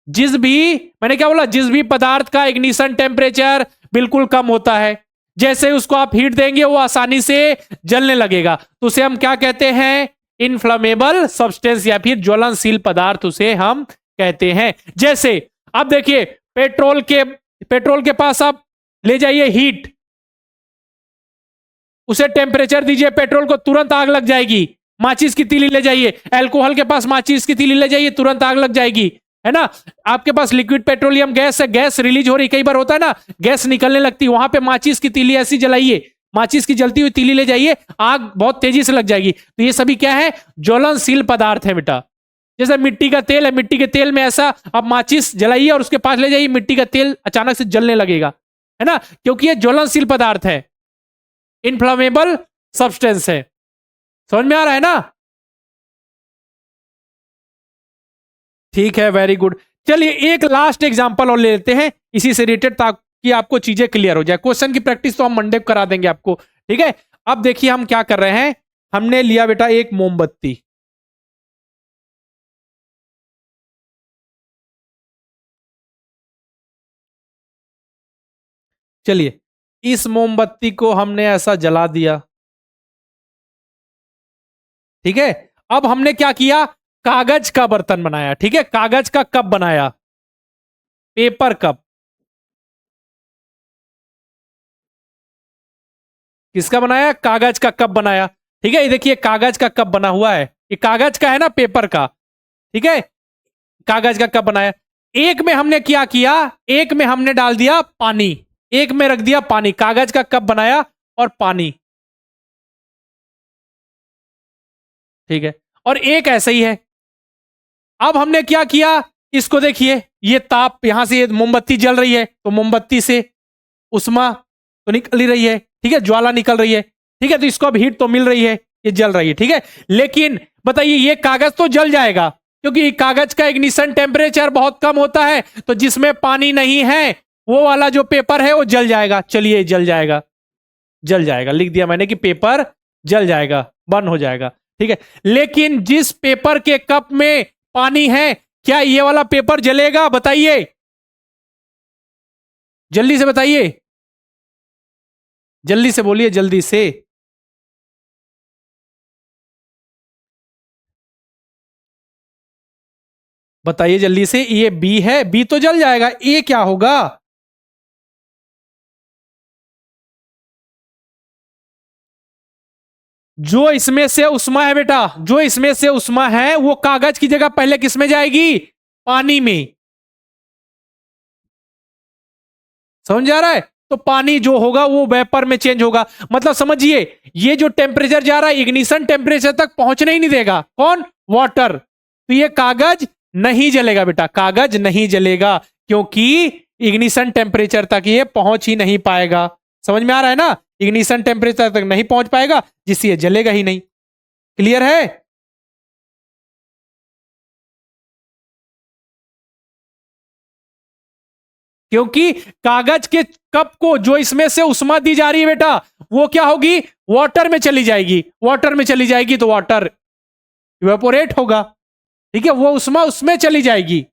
जिस भी, मैंने क्या बोला, जिस भी पदार्थ का इग्निशन टेम्परेचर बिल्कुल कम होता है, जैसे उसको आप हीट देंगे वो आसानी से जलने लगेगा, तो उसे हम क्या कहते हैं? इनफ्लेमेबल सब्सटेंस या फिर ज्वलनशील पदार्थ उसे हम कहते हैं। जैसे अब देखिए, पेट्रोल के पास आप ले जाइए हीट, उसे टेम्परेचर दीजिए, पेट्रोल को तुरंत आग लग जाएगी। माचिस की तीली ले जाइए, अल्कोहल के पास माचिस की तीली ले जाइए, तुरंत आग लग जाएगी, है ना। आपके पास लिक्विड पेट्रोलियम गैस है, गैस रिलीज हो रही, कई बार होता है ना, गैस निकलने लगती है, वहां पे माचिस की तीली ऐसी जलाइए, माचिस की जलती हुई तीली ले जाइए, आग बहुत तेजी से लग जाएगी। तो ये सभी क्या है? ज्वलनशील पदार्थ है बेटा। जैसे मिट्टी का तेल है, मिट्टी के तेल में ऐसा आप माचिस जलाइए और उसके पास ले जाइए, मिट्टी का तेल अचानक से जलने लगेगा, है ना, क्योंकि ये ज्वलनशील पदार्थ है, इनफ्लेमेबल सब्सटेंस है। समझ में आ रहा है ना? ठीक है, वेरी गुड। चलिए एक लास्ट एग्जांपल और ले लेते हैं इसी से रिलेटेड, ताकि आपको चीजें क्लियर हो जाए। क्वेश्चन की प्रैक्टिस तो हम मंडे को करा देंगे आपको, ठीक है। अब देखिए हम क्या कर रहे हैं। हमने लिया बेटा एक मोमबत्ती, चलिए इस मोमबत्ती को हमने ऐसा जला दिया, ठीक है। अब हमने क्या किया? कागज का बर्तन बनाया, ठीक है, कागज का कप बनाया, पेपर कप। किसका बनाया? कागज का कप बनाया, ठीक है। ये देखिए कागज का कप बना हुआ है, ये कागज का है ना, पेपर का, ठीक है। कागज का कप बनाया, एक में हमने क्या किया? एक में हमने डाल दिया पानी, एक में रख दिया पानी, कागज का कप बनाया और पानी, ठीक है। और एक ऐसा ही है। अब हमने क्या किया? इसको देखिए, ये ताप, यहां से ये मोमबत्ती जल रही है, तो मोमबत्ती से उष्मा तो निकल ही रही है, ठीक है, ज्वाला निकल रही है, ठीक है, तो इसको अब हीट तो मिल रही है, ये जल रही है, ठीक है। लेकिन बताइए ये कागज तो जल जाएगा, क्योंकि कागज का इग्निशन टेम्परेचर बहुत कम होता है, तो जिसमें पानी नहीं है वो वाला जो पेपर है वो जल जाएगा। चलिए जल जाएगा, जल जाएगा, लिख दिया मैंने कि पेपर जल जाएगा, बर्न हो जाएगा, ठीक है। लेकिन जिस पेपर के कप में पानी है, क्या ये वाला पेपर जलेगा? बताइए, जल्दी से बताइए, जल्दी से बोलिए, जल्दी से। बताइए जल्दी से, ये बी है, बी तो जल जाएगा, ए क्या होगा? जो इसमें से उष्मा है बेटा, जो इसमें से उष्मा है वो कागज की जगह पहले किसमें जाएगी? पानी में। समझ आ रहा है? तो पानी जो होगा वो वेपर में चेंज होगा, मतलब समझिए ये जो टेम्परेचर जा रहा है इग्निशन टेम्परेचर तक पहुंचने ही नहीं देगा। कौन? वाटर। तो ये कागज नहीं जलेगा बेटा, कागज नहीं जलेगा, क्योंकि इग्निशन टेम्परेचर तक ये पहुंच ही नहीं पाएगा। समझ में आ रहा है ना? इग्निशन टेम्परेचर तक नहीं पहुंच पाएगा, जिससे ये जलेगा ही नहीं। क्लियर है? क्योंकि कागज के कप को जो इसमें से उष्मा दी जा रही है बेटा, वो क्या होगी, वाटर में चली जाएगी। वाटर में चली जाएगी तो वाटर इवेपोरेट होगा, ठीक है, वो उष्मा उसमें चली जाएगी।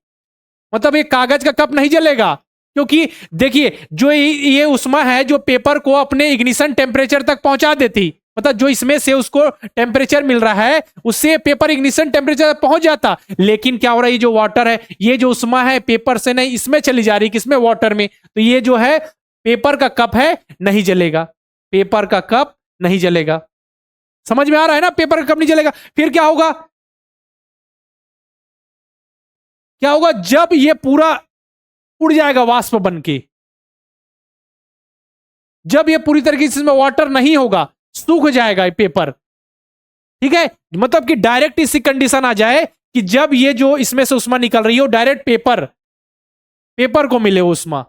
मतलब ये कागज का कप नहीं जलेगा, क्योंकि देखिए जो ये उष्मा है जो पेपर को अपने इग्निशन टेम्परेचर तक पहुंचा देती, मतलब जो इसमें से उसको टेम्परेचर मिल रहा है उससे पेपर इग्निशन टेम्परेचर तक पहुंच जाता। लेकिन क्या हो रहा है, ये जो वाटर है, ये जो उष्मा है पेपर से नहीं इसमें चली जा रही, किसमें, वाटर में। तो ये जो है पेपर का कप है, नहीं जलेगा, पेपर का कप नहीं जलेगा। समझ में आ रहा है ना, पेपर का कप नहीं जलेगा। फिर क्या होगा, क्या होगा, जब ये पूरा उड़ जाएगा वाष्प बन के, जब ये पूरी तरीके से इसमें वाटर नहीं होगा, सूख जाएगा ये पेपर, ठीक है। मतलब कि डायरेक्ट इसी कंडीशन आ जाए कि जब ये जो इसमें से उष्मा निकल रही हो डायरेक्ट पेपर को मिले उष्मा,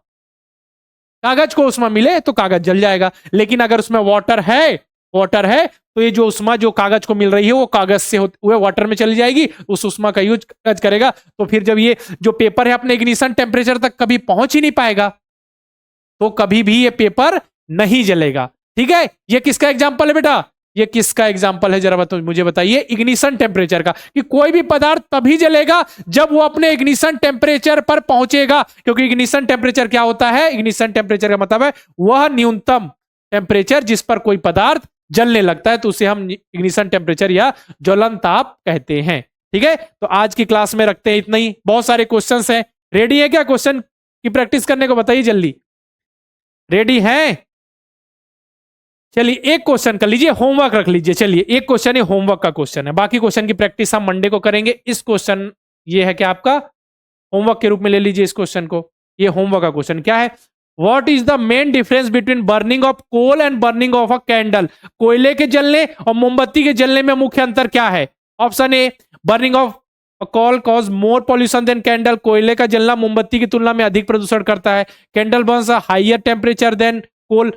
कागज को उष्मा मिले तो कागज जल जाएगा। लेकिन अगर उसमें वाटर है तो ये जो उष्मा जो कागज को मिल रही है वो कागज से हुए वाटर में चली जाएगी, उस उष्मा का यूज कागज करेगा। तो फिर जब ये जो पेपर है अपने इग्निशन टेम्परेचर तक कभी पहुंच ही नहीं पाएगा, तो कभी भी ये पेपर नहीं जलेगा, ठीक है। ये किसका एग्जाम्पल है बेटा, ये किसका एग्जाम्पल है, जरा मुझे बताइए, इग्निशन टेम्परेचर का, कि कोई भी पदार्थ तभी जलेगा जब वो अपने इग्निशन टेम्परेचर पर पहुंचेगा। क्योंकि इग्निशन टेम्परेचर क्या होता है, इग्निशन टेम्परेचर का मतलब है वह न्यूनतम टेम्परेचर जिस पर कोई पदार्थ जलने लगता है, तो उसे हम इग्निशन टेम्परेचर या ज्वलन ताप कहते हैं, ठीक है। तो आज की क्लास में रखते हैं इतना ही, बहुत सारे क्वेश्चंस हैं। रेडी है क्या क्वेश्चन की प्रैक्टिस करने को, बताइए जल्दी, रेडी है? चलिए एक क्वेश्चन कर लीजिए, होमवर्क रख लीजिए। चलिए एक क्वेश्चन है, होमवर्क का क्वेश्चन है, बाकी क्वेश्चन की प्रैक्टिस हम मंडे को करेंगे। इस क्वेश्चन ये है कि आपका होमवर्क के रूप में ले लीजिए इस क्वेश्चन को। ये होमवर्क का क्वेश्चन क्या है, what is the main difference between burning of coal and burning of a candle. कोयले के जलने और मोमबत्ती के जलने में मुख्य अंतर क्या है। Option A, burning of coal cause more pollution than candle. कोयले का जलना मोमबत्ती की तुलना में अधिक प्रदूषण करता है। Candle burns a higher temperature than coal.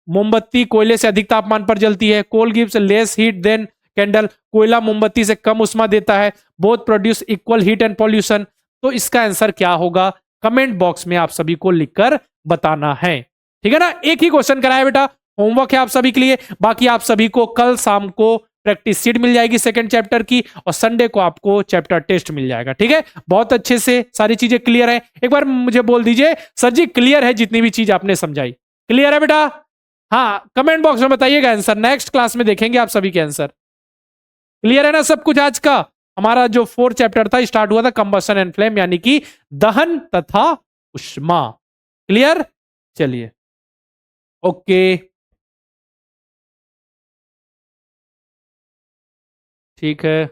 मोमबत्ती कोयले से अधिक तापमान पर जलती है। Coal gives less heat than candle. कोयला मोमबत्ती से कम उष्मा देता है। Both produce equal heat and pollution. तो इसका आंसर क्या होगा, कमेंट बॉक्स में आप सभी को लिखकर बताना है, ठीक है ना। एक ही क्वेश्चन कराया बेटा, होमवर्क है आप सभी के लिए। बाकी आप सभी को कल शाम को प्रैक्टिस सीट मिल जाएगी सेकंड चैप्टर की, और संडे को आपको चैप्टर टेस्ट मिल जाएगा, ठीक है। बहुत अच्छे से सारी चीजें क्लियर है, एक बार मुझे बोल दीजिए सर जी क्लियर है, जितनी भी चीज आपने समझाई क्लियर है बेटा। हाँ कमेंट बॉक्स में बताइएगा आंसर, नेक्स्ट क्लास में देखेंगे आप सभी के आंसर। क्लियर है ना सब कुछ। आज का हमारा जो 4th चैप्टर था स्टार्ट हुआ था कंबशन एंड फ्लेम, यानी कि दहन तथा उष्मा। क्लियर, चलिए ओके ठीक है।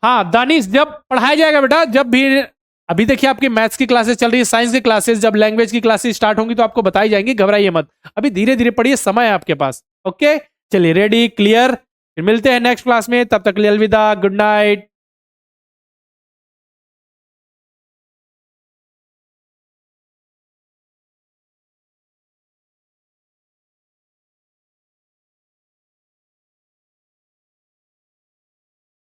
हाँ दानिश, जब पढ़ाया जाएगा बेटा, जब भी, अभी देखिए आपकी मैथ्स की क्लासेस चल रही है, साइंस की क्लासेस, जब लैंग्वेज की क्लासेस स्टार्ट होंगी तो आपको बताई जाएंगी, घबराइए मत, अभी धीरे धीरे पढ़िए, समय है आपके पास। ओके चलिए रेडी, क्लियर, फिर मिलते हैं नेक्स्ट क्लास में, तब तक के लिए अलविदा, गुड नाइट।